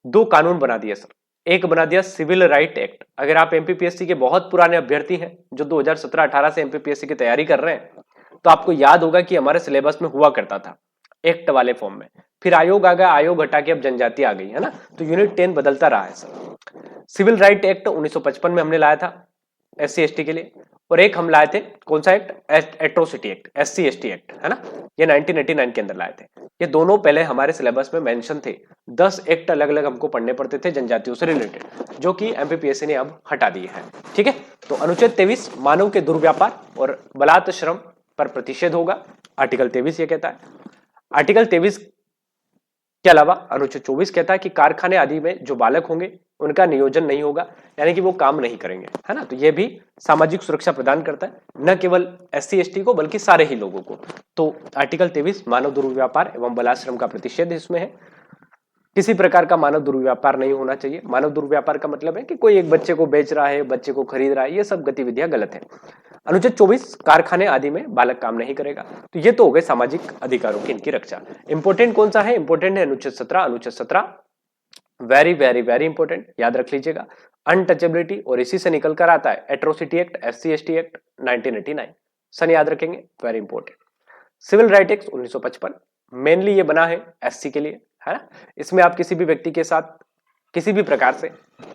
2 कानून बना दिए सर। एक बना दिया सिविल राइट एक्ट। अगर आप एमपीपीएससी के बहुत पुराने अभ्यर्थी हैं जो 2017-18 से एमपीपीएससी की तैयारी कर रहे हैं, तो आपको याद होगा कि हमारे सिलेबस में हुआ करता था एक्ट वाले फॉर्म में, फिर आयोग आ गया, आयोग हटा के अब जनजाति आ गई, है ना। तो यूनिट 10 बदलता रहा है सर। सिविल राइट एक्ट 1955 में हमने लाया था एससी एसटी के लिए, और एक हम लाए थे कौन सा act, atrocity act, SC ST act, है ना, ये 1989 के अंदर लाए थे। ये दोनों पहले हमारे सिलेबस में मेंशन थे। 10 एक्ट अलग अलग हमको पढ़ने पड़ते थे जनजातियों से रिलेटेड, जो कि एमपीपीएससी ने अब हटा दिए हैं, ठीक है। तो अनुच्छेद 23 मानव के दुर्व्यापार और बलात् श्रम पर प्रतिषेध होगा, आर्टिकल 23 ये कहता है। आर्टिकल 23 के अलावा अनुच्छेद 24 कहता है कि कारखाने आदि में जो बालक होंगे उनका नियोजन नहीं होगा, यानी कि वो काम नहीं करेंगे, है ना। तो ये भी सामाजिक सुरक्षा प्रदान करता है, न केवल एससी एसटी को बल्कि सारे ही लोगों को। तो आर्टिकल 23 मानव दुर्व्यापार एवं बलात्श्रम का प्रतिषेध इसमें है। किसी प्रकार का मानव दुर्व्यापार नहीं होना चाहिए। मानव दुर्व्यापार का मतलब है कि कोई एक बच्चे को बेच रहा है, बच्चे को खरीद रहा है, ये सब गतिविधियां गलत है। अनुच्छेद 24 कारखाने आदि में बालक काम नहीं करेगा। तो ये तो हो गए सामाजिक अधिकारों की इनकी रक्षा। इंपोर्टेंट कौन सा है, इंपोर्टेंट है अनुच्छेद 17। अनुच्छेद 17 वेरी वेरी वेरी इंपोर्टेंट, याद रख लीजिएगा, अनटचेबिलिटी, और इसी से निकल कर आता है atrocity act, SC ST act 1989, सन याद रखेंगे, very important. Civil right act 1955 mainly ये बना है एससी के लिए, है ना। इसमें आप किसी भी व्यक्ति के साथ किसी भी प्रकार से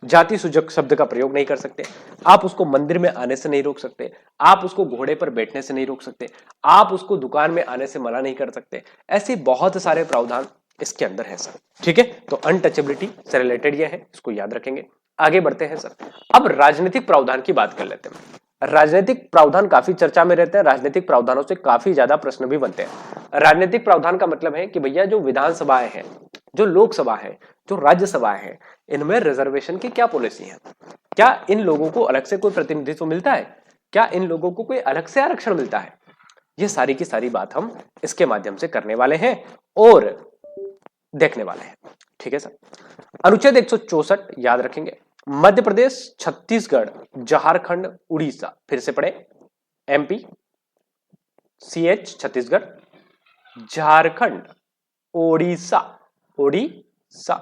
जाति सूचक शब्द का प्रयोग नहीं कर सकते, आप उसको मंदिर में आने से नहीं रोक सकते, आप उसको घोड़े पर बैठने से नहीं रोक सकते, आप उसको दुकान में आने से मना नहीं कर सकते। ऐसे बहुत सारे प्रावधान इसके अंदर है सर। ठीक है, तो अनटचेबिलिटी से रिलेटेड ये है, इसको याद रखेंगे। आगे बढ़ते हैं सर। अब राजनीतिक प्रावधान की बात कर लेते हैं। राजनीतिक प्रावधान काफी चर्चा में रहते हैं, राजनीतिक प्रावधानों से काफी ज्यादा प्रश्न भी बनते हैं। राजनीतिक प्रावधान का मतलब है कि भैया जो विधानसभाएं हैं, जो लोकसभा है, जो राज्यसभा है, इनमें रिजर्वेशन की क्या पॉलिसी है। क्या इन लोगों को अलग से कोई प्रतिनिधित्व मिलता है, क्या इन लोगों को कोई अलग से आरक्षण मिलता है। ये सारी की सारी बात हम इसके माध्यम से करने वाले हैं और देखने वाले हैं। ठीक है सर। अनुच्छेद 164 याद रखेंगे। मध्य प्रदेश, छत्तीसगढ़, झारखंड, उड़ीसा, फिर से पढ़े, एमपी, CH छत्तीसगढ़, झारखंड, ओडिशा, ओडिशा,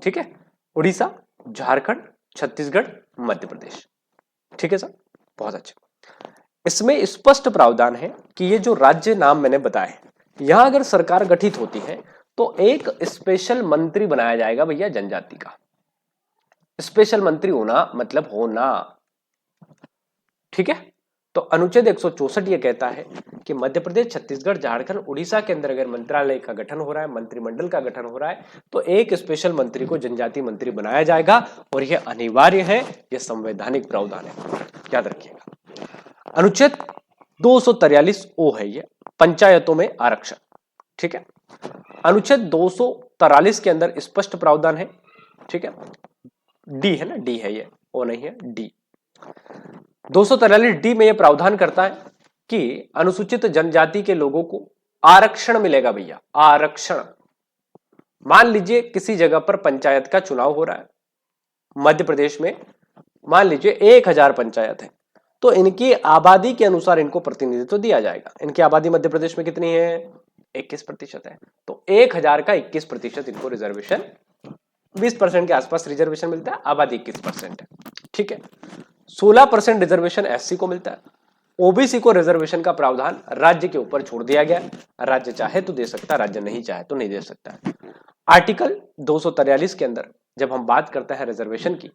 ठीक है, उड़ीसा, झारखंड, छत्तीसगढ़, मध्य प्रदेश। ठीक है सर, बहुत अच्छा। इसमें स्पष्ट प्रावधान है कि ये जो राज्य नाम मैंने बताए, यहां अगर सरकार गठित होती है तो एक स्पेशल मंत्री बनाया जाएगा भैया जनजाति का। स्पेशल मंत्री होना मतलब होना। ठीक है, तो अनुच्छेद 164 ये कहता है कि मध्य प्रदेश, छत्तीसगढ़, झारखंड, उड़ीसा के अंदर अगर मंत्रालय का गठन हो रहा है, मंत्रिमंडल का गठन हो रहा है, तो एक स्पेशल मंत्री को जनजाति मंत्री बनाया जाएगा और यह अनिवार्य है, यह संवैधानिक प्रावधान है, याद रखिएगा। अनुच्छेद 243 ओ है ये, पंचायतों में आरक्षण। ठीक है, अनुच्छेद 243 के अंदर स्पष्ट प्रावधान है। ठीक है, डी है ना, डी है ये, ओ नहीं है, डी। 243 डी में यह प्रावधान करता है कि अनुसूचित जनजाति के लोगों को आरक्षण मिलेगा भैया, आरक्षण। मान लीजिए किसी जगह पर पंचायत का चुनाव हो रहा है मध्य प्रदेश में, मान लीजिए 1000 पंचायत है, तो इनकी आबादी के अनुसार इनको प्रतिनिधित्व दिया जाएगा। इनकी आबादी मध्य प्रदेश में कितनी है, 21% है, तो 1000 का 21% इनको रिजर्वेशन, 20% के आसपास रिजर्वेशन मिलता है, आबादी 21% है। ठीक है, 16% रिजर्वेशन SC को मिलता है। ओबीसी को रिजर्वेशन का प्रावधान राज्य के ऊपर छोड़ दिया गया, राज्य चाहे तो दे सकता है, राज्य नहीं चाहे तो नहीं दे सकता है। आर्टिकल 243 के अंदर जब हम बात करते हैं रिजर्वेशन की,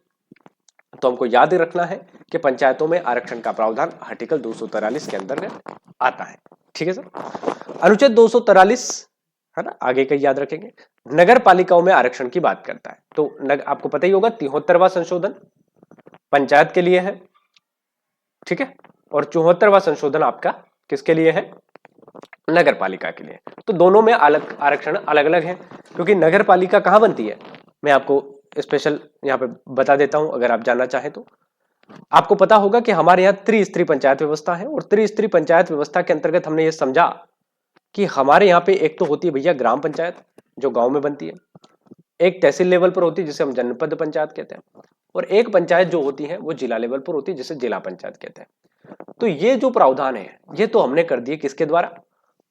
तो हमको याद रखना है कि पंचायतों में आरक्षण का प्रावधान आर्टिकल 243 के अंतर्गत आता है। ठीक है सर। अनुच्छेद 243 है ना, आगे का याद रखेंगे। नगर पालिकाओं में आरक्षण की बात करता है, तो आपको पता ही होगा 73वां संशोधन पंचायत के लिए है। ठीक है, और 74वां संशोधन आपका किसके लिए है, नगर पालिका के लिए। तो दोनों में अलग आरक्षण अलग अलग है, क्योंकि नगर पालिका कहां बनती है, मैं आपको स्पेशल यहां पे बता देता हूं, अगर आप जानना चाहें तो। आपको पता होगा कि हमारे यहाँ त्रिस्तरीय पंचायत व्यवस्था है, और त्रिस्तरीय पंचायत व्यवस्था के अंतर्गत हमने ये समझा कि हमारे यहाँ पे एक तो होती है भैया ग्राम पंचायत जो गांव में बनती है, एक तहसील लेवल पर होती है जिसे हम जनपद पंचायत कहते हैं, और एक पंचायत जो होती है वो जिला लेवल पर होती है जिसे जिला पंचायत कहते हैं। तो ये जो प्रावधान है ये तो हमने कर दिए किसके द्वारा,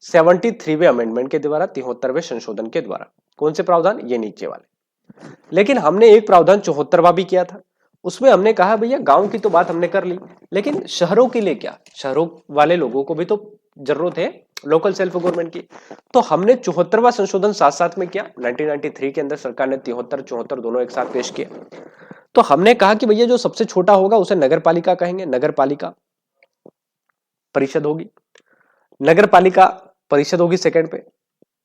73वें अमेंडमेंट के द्वारा, 73वें संशोधन के द्वारा। कौन से प्रावधान, ये नीचे वाले। लेकिन हमने एक प्रावधान 74वां भी किया था, उसमें हमने कहा भैया गांव की तो बात हमने कर ली, लेकिन शहरों के लिए क्या, शहरों वाले लोगों को भी तो जरूरत है लोकल सेल्फ गवर्नमेंट की। तो हमने 74वां संशोधन साथ साथ में किया। 1993 के अंदर सरकार ने 73 74 दोनों एक साथ पेश किए। तो हमने कहा कि भैया जो सबसे छोटा होगा उसे नगर पालिका कहेंगे, नगर पालिका परिषद होगी, नगर पालिका परिषद होगी सेकंड पे,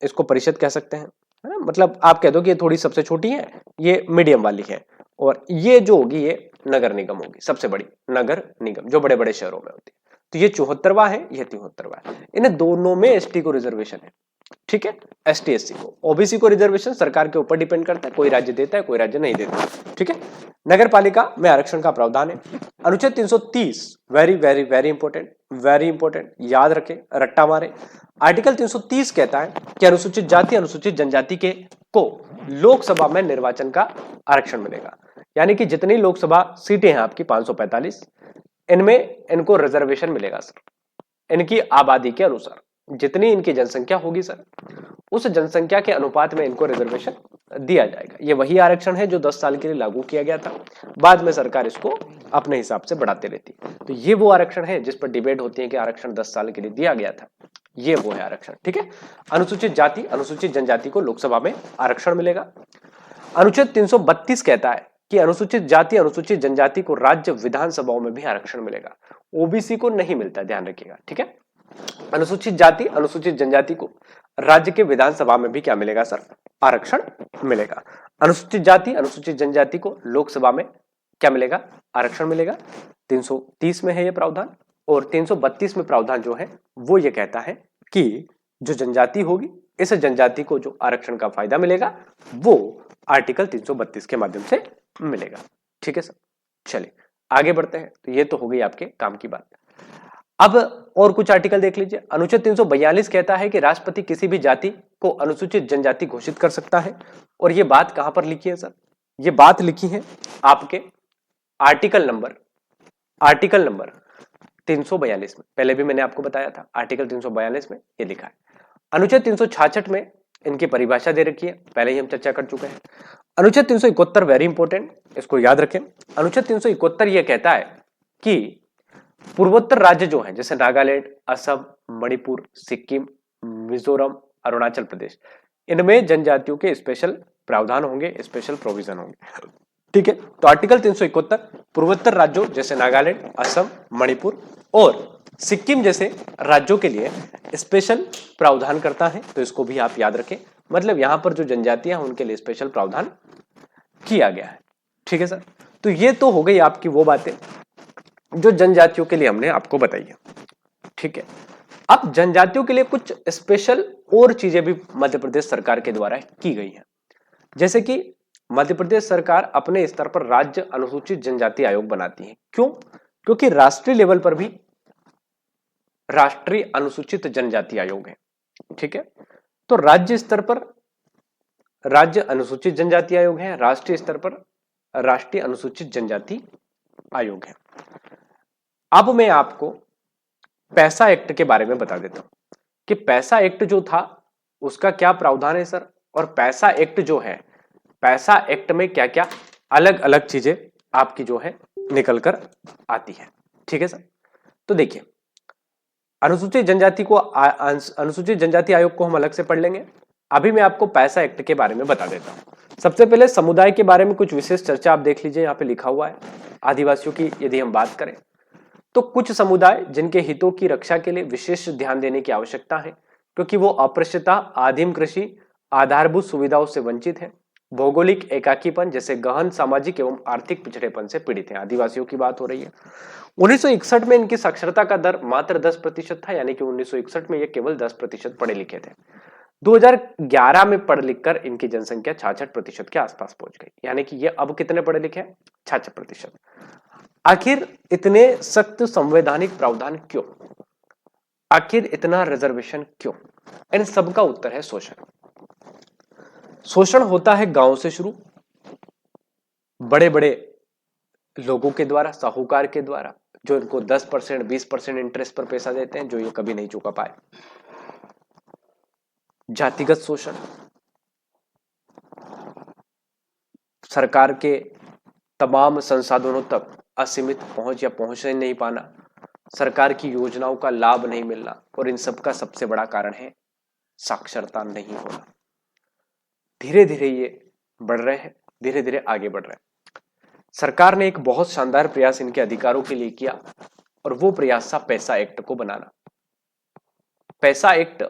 इसको परिषद कह सकते हैं, है ना। मतलब आप कह दो कि ये थोड़ी सबसे छोटी है, ये मीडियम वाली है, और ये जो होगी ये नगर निगम होगी, सबसे बड़ी नगर निगम जो बड़े बड़े शहरों में होती है। तो ये 74वां है, ये 73वां है। इन दोनों में एसटी को रिजर्वेशन है। ठीक है, एसटी एससी को। ओबीसी को रिजर्वेशन सरकार के ऊपर डिपेंड करता है, कोई राज्य देता है कोई राज्य नहीं देता। ठीक है, नगर पालिका में आरक्षण का प्रावधान है। अनुच्छेद 330 वेरी वेरी वेरी इंपॉर्टेंट, याद रखें, रट्टा मारे। आर्टिकल 330 कहता है कि अनुसूचित जाति अनुसूचित जनजाति के को लोकसभा में निर्वाचन का आरक्षण मिलेगा। यानी कि जितनी लोकसभा सीटें हैं आपकी 545, इनमें इनको रिजर्वेशन मिलेगा सर, इनकी आबादी के अनुसार। जितनी इनकी जनसंख्या होगी सर, उस जनसंख्या के अनुपात में इनको रिजर्वेशन दिया जाएगा। ये वही आरक्षण है जो 10 साल के लिए लागू किया गया था, बाद में सरकार इसको अपने हिसाब से बढ़ाते रहती है। तो ये वो आरक्षण है जिस पर डिबेट होती है कि आरक्षण 10 साल के लिए दिया गया था, ये वो है आरक्षण। ठीक है, अनुसूचित जाति अनुसूचित जनजाति को लोकसभा में आरक्षण मिलेगा। अनुच्छेद 332 कहता है कि अनुसूचित जाति अनुसूचित जनजाति को राज्य विधानसभाओं में भी आरक्षण मिलेगा, ओबीसी को नहीं मिलता, ध्यान रखिएगा। ठीक है, अनुसूचित जाति अनुसूचित जनजाति को राज्य के विधानसभा में भी क्या मिलेगा सर, आरक्षण मिलेगा। अनुसूचित जाति अनुसूचित जनजाति को लोकसभा में क्या मिलेगा, आरक्षण मिलेगा। 330 में है ये प्रावधान, और 332 में प्रावधान जो है वो ये कहता है कि जो जनजाति होगी, इस जनजाति को जो आरक्षण का फायदा मिलेगा वो आर्टिकल 332 के माध्यम से मिलेगा। ठीक है सर, चलिए आगे बढ़ते हैं। तो ये तो हो गई आपके काम की बात। अब और कुछ आर्टिकल देख लीजिए। अनुच्छेद 342 कहता है कि राष्ट्रपति किसी भी जाति को अनुसूचित जनजाति घोषित कर सकता है, और ये बात कहां पर लिखी है सर, ये बात लिखी है आपके आर्टिकल नंबर 342 में। पहले भी मैंने आपको बताया था, आर्टिकल 342 में ये लिखा है। अनुच्छेद 366 में इनकी परिभाषा दे रखी है, पहले ही हम चर्चा कर चुके हैं। अनुच्छेद 371 वेरी इंपॉर्टेंट, इसको याद रखें। अनुच्छेद 371 यह कहता है कि पूर्वोत्तर राज्य जो है, जैसे नागालैंड, असम, मणिपुर, सिक्किम, मिजोरम, अरुणाचल प्रदेश, इनमें जनजातियों के स्पेशल प्रावधान होंगे, स्पेशल प्रोविजन होंगे। ठीक है, तो आर्टिकल 371 पूर्वोत्तर राज्यों जैसे नागालैंड, असम, मणिपुर और सिक्किम जैसे राज्यों के लिए स्पेशल प्रावधान करता है, तो इसको भी आप याद रखें। मतलब यहां पर जो जनजातियां हैं उनके लिए स्पेशल प्रावधान किया गया है। ठीक है सर, तो ये तो हो गई आपकी वो बातें जो जनजातियों के लिए हमने आपको बताई है। ठीक है, अब जनजातियों के लिए कुछ स्पेशल और चीजें भी मध्य प्रदेश सरकार के द्वारा की गई है। जैसे कि मध्य प्रदेश सरकार अपने स्तर पर राज्य अनुसूचित जनजाति आयोग बनाती है। क्यों? क्योंकि राष्ट्रीय लेवल पर भी राष्ट्रीय अनुसूचित जनजाति आयोग है। ठीक है, तो राज्य स्तर पर राज्य अनुसूचित जनजाति आयोग है, राष्ट्रीय स्तर पर राष्ट्रीय अनुसूचित जनजाति आयोग है। अब मैं आपको पैसा एक्ट के बारे में बता देता हूं कि पैसा एक्ट जो था उसका क्या प्रावधान है सर, और पैसा एक्ट जो है, पैसा एक्ट में क्या क्या अलग अलग चीजें आपकी जो है निकल कर आती है। ठीक है सर, तो देखिए अनुसूचित जनजाति को अनुसूचित जनजाति आयोग को हम अलग से पढ़ लेंगे। अभी मैं आपको पैसा एक्ट के बारे में बता देता हूं। सबसे पहले समुदाय के बारे में कुछ विशेष चर्चा आप देख लीजिए, यहाँ पे लिखा हुआ है। आदिवासियों की यदि हम बात करें तो कुछ समुदाय जिनके हितों की रक्षा के लिए विशेष ध्यान देने की आवश्यकता है, क्योंकि वो अपृष्टता, आदिम कृषि, आधारभूत सुविधाओं से वंचित है, भौगोलिक एकाकीपन जैसे गहन सामाजिक एवं आर्थिक पिछड़ेपन से पीड़ित हैं। आदिवासियों की बात हो रही है। 1961 में इनकी साक्षरता का दर मात्र 10% था, यानी कि 1961 में ये केवल 10% पढ़े लिखे थे। 2011 में पढ़ लिख कर इनकी जनसंख्या 66% के आसपास पहुंच गई, यानी कि ये अब कितने पढ़े लिखे हैं, 66%। आखिर इतने सख्त संवैधानिक प्रावधान क्यों, आखिर इतना रिजर्वेशन क्यों? इन सब का उत्तर है शोषण। शोषण होता है गांव से शुरू, बड़े बड़े लोगों के द्वारा, साहूकार के द्वारा, जो इनको 10% 20% इंटरेस्ट पर पैसा देते हैं, जो ये कभी नहीं चुका पाए। जातिगत शोषण, सरकार के तमाम संसाधनों तक असीमित पहुंच या पहुंच नहीं पाना, सरकार की योजनाओं का लाभ नहीं मिलना, और इन सब का सबसे बड़ा कारण है साक्षरता नहीं होना। धीरे धीरे ये बढ़ रहे हैं, धीरे धीरे आगे बढ़ रहे हैं। सरकार ने एक बहुत शानदार प्रयास इनके अधिकारों के लिए किया, और वो प्रयास था पैसा एक्ट को बनाना। पैसा एक्ट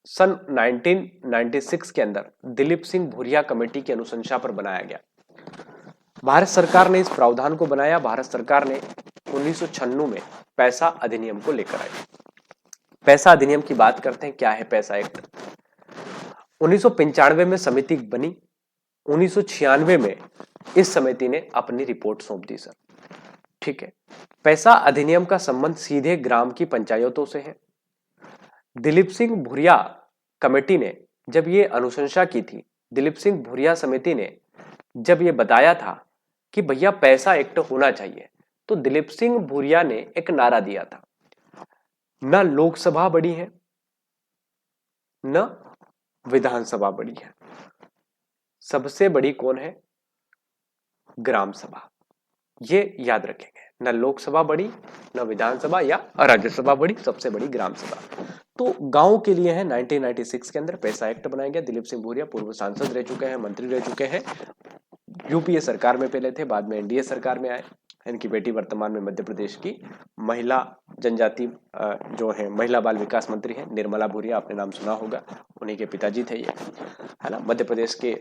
सन 1996 के अंदर दिलीप सिंह भूरिया कमेटी की अनुशंसा पर बनाया गया। भारत सरकार ने इस प्रावधान को बनाया। भारत सरकार ने 1996 में पैसा अधिनियम को लेकर आई। पैसा अधिनियम की बात करते हैं, क्या है पैसा एक्ट। 1995 में समिति बनी, 1996 में इस समिति ने अपनी रिपोर्ट सौंप दी सर। ठीक है, पैसा अधिनियम का संबंध सीधे ग्राम की पंचायतों से है। दिलीप सिंह भूरिया कमेटी ने जब ये अनुशंसा की थी, दिलीप सिंह भूरिया समिति ने जब ये बताया था कि भैया पैसा एक्ट होना चाहिए, तो दिलीप सिंह भूरिया ने एक नारा दिया था, न लोकसभा बड़ी है न विधानसभा बड़ी है, सबसे बड़ी कौन है, ग्राम सभा। ये याद रखेंगे, न लोकसभा बड़ी न विधानसभा या राज्यसभा बड़ी, सबसे बड़ी ग्राम सभा। तो गांव के लिए है 1996 के अंदर पैसा एक्ट बनाया गया। दिलीप सिंह भूरिया पूर्व सांसद रह चुके हैं, मंत्री रह चुके हैं, यूपीए सरकार में पहले थे, बाद में एनडीए सरकार में आए। इनकी बेटी वर्तमान में मध्य प्रदेश की महिला जनजाति जो है महिला बाल विकास मंत्री है, निर्मला भूरिया, आपने नाम सुना होगा, उन्हीं के पिताजी थे ये, है ना। मध्य प्रदेश के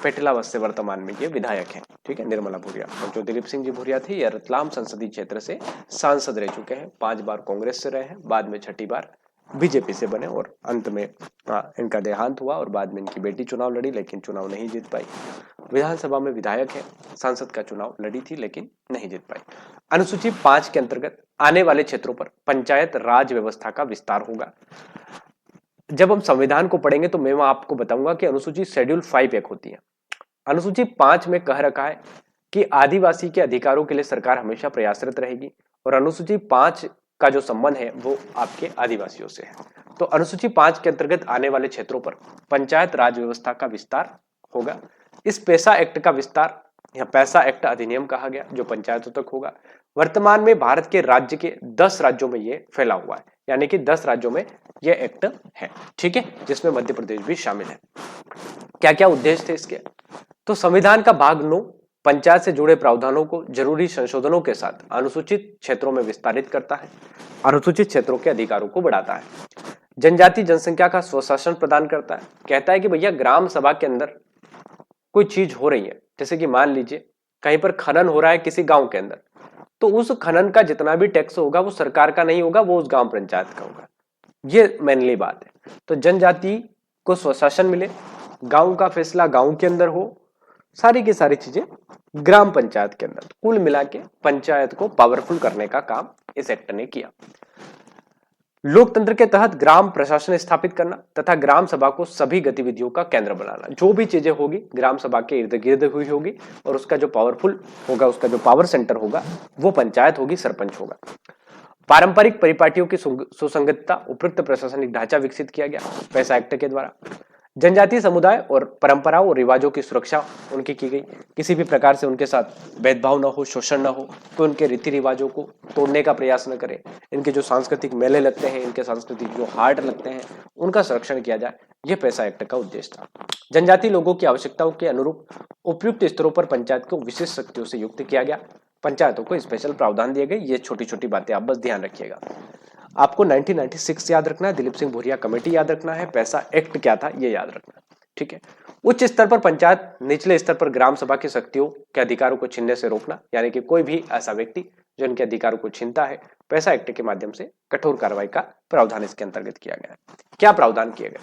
पेटलावत से वर्तमान में ये विधायक हैं, ठीक है, निर्मला भूरिया। और जो दिलीप सिंह जी भूरिया थे ये रतलाम संसदीय क्षेत्र से सांसद रह चुके हैं, 5 बार कांग्रेस से रहे हैं, बाद में 6ठी बार बीजेपी से बने और अंत में इनका देहांत हुआ और बाद में इनकी बेटी चुनाव लड़ी लेकिन चुनाव नहीं जीत पाई। विधानसभा में विधायक है, सांसद का चुनाव लड़ी थी लेकिन नहीं जीत पाई। अनुसूची 5 के अंतर्गत आने वाले क्षेत्रों पर पंचायत राज व्यवस्था का विस्तार होगा। जब हम संविधान को पढ़ेंगे तो मैं आपको बताऊंगा कि अनुसूची शेड्यूल 5 एक होती है। अनुसूची 5 में कह रखा है कि आदिवासी के अधिकारों के लिए सरकार हमेशा प्रयासरत रहेगी और अनुसूची 5 का जो संबंध है वो आपके आदिवासियों से है। तो अनुसूची 5 के अंतर्गत आने वाले क्षेत्रों पर पंचायत राज व्यवस्था का विस्तार होगा। इस पैसा एक्ट का विस्तार या पैसा एक्ट अधिनियम कहा गया जो पंचायतों तक होगा। वर्तमान में भारत के राज्य के 10 राज्यों में ये फैला हुआ है, यानी कि 10 राज्यों में ये एक्ट है, ठीक है, जिसमें मध्य प्रदेश भी शामिल है। क्या क्या उद्देश्य थे इसके? तो संविधान का भाग 9 पंचायत से जुड़े प्रावधानों को जरूरी संशोधनों के साथ अनुसूचित क्षेत्रों में विस्तारित करता है, अनुसूचित क्षेत्रों के अधिकारों को बढ़ाता है, जनजाति जनसंख्या का स्वशासन प्रदान करता है। कहता है कि भैया ग्राम सभा के अंदर कोई चीज हो रही है, जैसे कि मान लीजिए कहीं पर खनन हो रहा है किसी गांव के अंदर, तो उस खनन का जितना भी टैक्स होगा वो सरकार का नहीं होगा, वो उस गांव पंचायत का होगा। ये मेनली बात है। तो जनजाति को स्वशासन मिले, गांव का फैसला गांव के अंदर हो, सारी की सारी चीजें ग्राम पंचायत के अंदर, कुल मिला के पंचायत को पावरफुल करने का काम इस एक्ट ने किया। लोकतंत्र के तहत ग्राम प्रशासन स्थापित करना तथा ग्राम सभा को सभी गतिविधियों का केंद्र बनाना। जो भी चीजें होगी ग्राम सभा के इर्द गिर्द हुई होगी और उसका जो पावरफुल होगा, उसका जो पावर सेंटर होगा वो पंचायत होगी, सरपंच होगा। पारंपरिक परिपाटियों की सुसंगतता, उपयुक्त प्रशासनिक ढांचा विकसित किया गया पैसा एक्ट के द्वारा। जनजातीय समुदाय और परंपराओं और रिवाजों की सुरक्षा उनकी की गई, किसी भी प्रकार से उनके साथ भेदभाव न हो, शोषण न हो, तो उनके रीति रिवाजों को तोड़ने का प्रयास न करें। इनके जो सांस्कृतिक मेले लगते हैं, इनके सांस्कृतिक जो हाट लगते हैं, उनका संरक्षण किया जाए, यह पैसा एक्ट का उद्देश्य था। जनजातीय लोगों की आवश्यकताओं के अनुरूप उपयुक्त स्तरों पर पंचायत को विशेष शक्तियों से युक्त किया गया, पंचायतों को स्पेशल प्रावधान दिए गए। ये छोटी छोटी बातें आप बस ध्यान रखिएगा। आपको 1996 याद रखना है, दिलीप सिंह भूरिया कमेटी याद रखना है, पैसा एक्ट क्या था ये याद रखना है, ठीक है। उच्च स्तर पर पंचायत, निचले स्तर पर ग्राम सभा की शक्तियों के अधिकारों को छीनने से रोकना, यानी कि कोई भी ऐसा व्यक्ति जो इनके अधिकारों को छीनता है, पैसा एक्ट के माध्यम से कठोर कार्रवाई का प्रावधान इसके अंतर्गत किया गया है। क्या प्रावधान किए गए?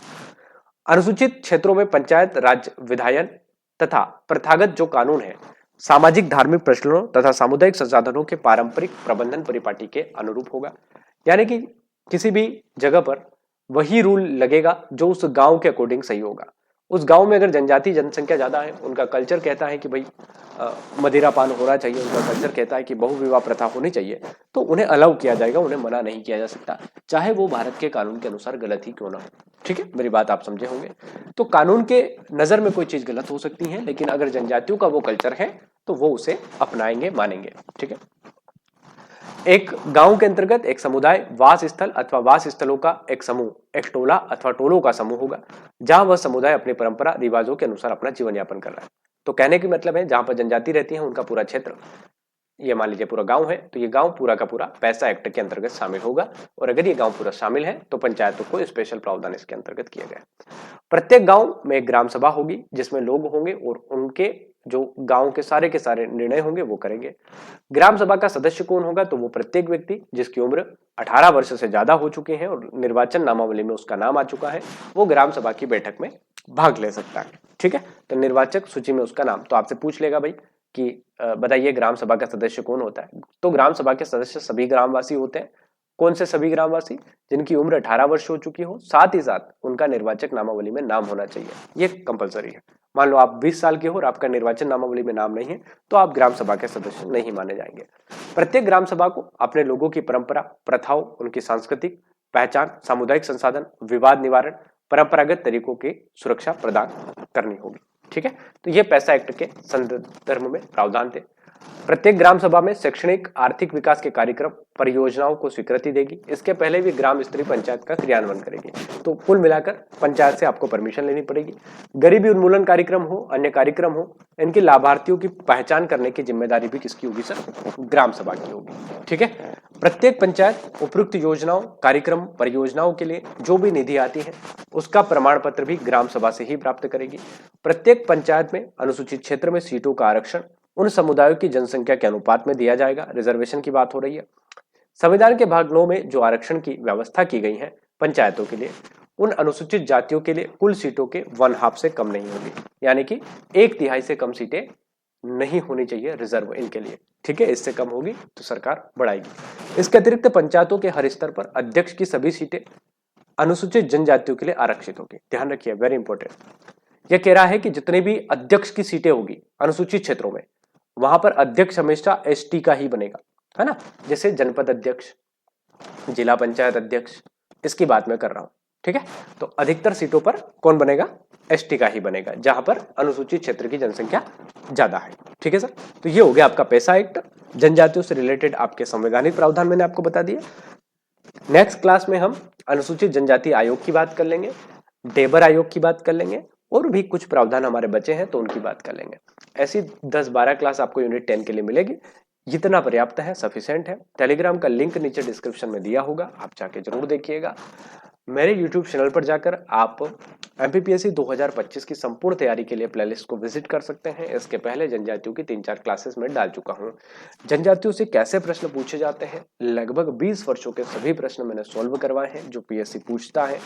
अनुसूचित क्षेत्रों में पंचायत राज विधायन तथा प्रथागत जो कानून है सामाजिक धार्मिक प्रचलनों तथा सामुदायिक संसाधनों के पारंपरिक प्रबंधन परिपाटी के अनुरूप होगा, यानी कि किसी भी जगह पर वही रूल लगेगा जो उस गांव के अकॉर्डिंग सही होगा। उस गांव में अगर जनजाति जनसंख्या ज्यादा है, उनका कल्चर कहता है कि भाई मदिरापान होना चाहिए, उनका कल्चर कहता है कि बहुविवाह प्रथा होनी चाहिए, तो उन्हें अलाउ किया जाएगा, उन्हें मना नहीं किया जा सकता, चाहे वो भारत के कानून के अनुसार गलत ही क्यों ना हो, ठीक है, मेरी बात आप समझे होंगे। तो कानून के नजर में कोई चीज गलत हो सकती है, लेकिन अगर जनजातियों का वो कल्चर है तो वो उसे अपनाएंगे, मानेंगे, ठीक है। एक गांव के अंतर्गत एक समुदाय वास स्थल अथवा वास स्थलों का एक समूह, एक टोला अथवा टोलों का समूह होगा, जहां वह समुदाय अपनी परंपरा रिवाजों के अनुसार अपना जीवन यापन कर रहा है। तो कहने की मतलब है जहां पर जनजाति रहती है उनका पूरा क्षेत्र, ये मान लीजिए पूरा गांव है, तो ये गांव पूरा का पूरा पैसा एक्ट के अंतर्गत शामिल होगा, और अगर ये गांव पूरा शामिल है तो पंचायतों को स्पेशल प्रावधान इसके अंतर्गत किया गया। प्रत्येक गांव में एक ग्राम सभा होगी जिसमें लोग होंगे और उनके जो गांव के सारे निर्णय होंगे वो करेंगे। ग्राम सभा का सदस्य कौन होगा? तो वो प्रत्येक व्यक्ति जिसकी उम्र 18 वर्ष से ज्यादा हो चुके हैं और निर्वाचन नामावली में उसका नाम आ चुका है, वो ग्राम सभा की बैठक में भाग ले सकता है, ठीक है। तो निर्वाचक सूची में उसका नाम, तो आपसे पूछ लेगा भाई कि बताइए ग्राम सभा का सदस्य कौन होता है? तो ग्राम सभा के सदस्य सभी ग्रामवासी होते हैं। कौन से सभी ग्रामवासी? जिनकी उम्र 18 वर्ष हो चुकी हो, साथ ही साथ उनका निर्वाचक नामावली में नाम होना चाहिए, ये कंपलसरी है। मान लो आप 20 साल के हो और आपका निर्वाचन नामावली में नाम नहीं है, तो आप ग्राम सभा के सदस्य नहीं माने जाएंगे। प्रत्येक ग्राम सभा को अपने लोगों की परंपरा, प्रथाओं, उनकी सांस्कृतिक पहचान, सामुदायिक संसाधन, विवाद निवारण, परंपरागत तरीकों की सुरक्षा प्रदान करनी होगी, ठीक है। तो ये पैसा एक्ट के संदर्भ में प्रावधान थे। प्रत्येक ग्राम सभा में शैक्षणिक आर्थिक विकास के कार्यक्रम परियोजनाओं को स्वीकृति देगी। इसके पहले भी ग्राम स्तरीय पंचायत का क्रियान्वयन करेगी। तो कुल मिलाकर पंचायत से आपको परमिशन लेनी पड़ेगी। गरीबी उन्मूलन कार्यक्रम हो, अन्य कार्यक्रम हो, इनके लाभार्थियों की पहचान करने की जिम्मेदारी भी किसकी होगी सर? ग्राम सभा की होगी। ठीक है। प्रत्येक पंचायत उपयुक्त योजनाओं, कार्यक्रम, परियोजनाओं के लिए जो भी निधि आती है उसका प्रमाण पत्र भी ग्राम सभा से ही प्राप्त करेगी। प्रत्येक पंचायत में अनुसूचित क्षेत्र में सीटों का आरक्षण उन समुदायों की जनसंख्या के अनुपात में दिया जाएगा। रिजर्वेशन की बात हो रही है। संविधान के भाग 9 में जो आरक्षण की व्यवस्था की गई है पंचायतों के लिए, उन अनुसूचित जातियों के लिए कुल सीटों के 1/2 से कम नहीं होगी, यानी कि 1/3 से कम सीटें नहीं होनी चाहिए रिजर्व इनके लिए। ठीक है, इससे कम होगी तो सरकार बढ़ाएगी। इसके अतिरिक्त पंचायतों के हर स्तर पर अध्यक्ष की सभी सीटें अनुसूचित जनजातियों के लिए आरक्षित होगी। ध्यान रखिए, वेरी इंपॉर्टेंट। यह कह रहा है कि जितने भी अध्यक्ष की सीटें होगी अनुसूचित क्षेत्रों में, वहां पर अध्यक्ष हमेशा एसटी का ही बनेगा, है ना। जैसे जनपद अध्यक्ष, जिला पंचायत अध्यक्ष, इसकी बात मैं कर रहा हूं। ठीक है, तो अधिकतर सीटों पर कौन बनेगा? एसटी का ही बनेगा, जहां पर अनुसूचित क्षेत्र की जनसंख्या ज्यादा है। ठीक है सर, तो ये हो गया आपका पैसा एक्ट। जनजातियों से रिलेटेड आपके संवैधानिक प्रावधान मैंने आपको बता दिया। नेक्स्ट क्लास में हम अनुसूचित जनजाति आयोग की बात कर लेंगे, डेबर आयोग की बात कर लेंगे, और भी कुछ प्रावधान हमारे बचे हैं तो उनकी बात कर लेंगे। ऐसी 10-12 क्लास आपको यूनिट 10 के लिए मिलेगी। जितना पर्याप्त है, सफिशिएंट है। टेलीग्राम का लिंक नीचे डिस्क्रिप्शन में दिया होगा, आप जाके जरूर देखिएगा। मेरे YouTube चैनल पर जाकर आप MPPSC 2025 की संपूर्ण तैयारी के लिए प्लेलिस्ट को विजिट कर सकते हैं। इसके पहले जनजातियों की 3-4 क्लासेस में डाल चुका हूं। जनजातियों से कैसे प्रश्न पूछे जाते हैं, लगभग 20 वर्षों के सभी प्रश्न मैंने सॉल्व करवाए हैं जो PSC पूछता है,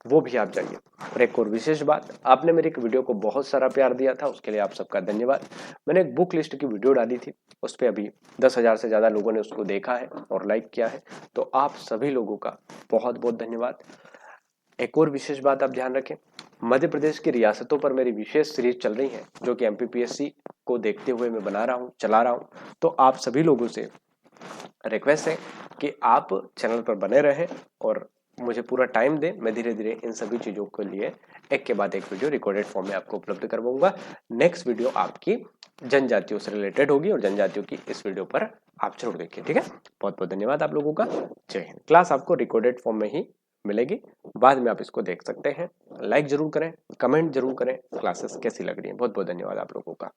वो भी आप जाइए। और एक और विशेष बात, आपने मेरे एक वीडियो को बहुत सारा प्यार दिया था, उसके लिए आप सबका धन्यवाद। मैंने एक बुक लिस्ट की वीडियो डाली थी, उस पर अभी 10,000 से ज्यादा लोगों ने उसको देखा है और लाइक किया है, तो आप सभी लोगों का बहुत बहुत धन्यवाद। एक और विशेष बात आप ध्यान रखें, मध्य प्रदेश की रियासतों पर मेरी विशेष सीरीज चल रही है जो कि MPPSC को देखते हुए मैं बना रहा हूँ, चला रहा हूँ। तो आप सभी लोगों से रिक्वेस्ट है कि आप चैनल पर बने रहें और मुझे पूरा टाइम दें। मैं धीरे धीरे इन सभी चीजों के लिए एक के बाद एक वीडियो रिकॉर्डेड फॉर्म में आपको उपलब्ध करवाऊंगा। नेक्स्ट वीडियो आपकी जनजातियों से रिलेटेड होगी और जनजातियों की इस वीडियो पर आप जरूर देखिए। ठीक है, बहुत बहुत धन्यवाद आप लोगों का। जय हिंद। क्लास आपको रिकॉर्डेड फॉर्म में ही मिलेगी, बाद में आप इसको देख सकते हैं। लाइक जरूर करें, कमेंट जरूर करें, क्लासेस कैसी लग रही है। बहुत बहुत धन्यवाद आप लोगों का।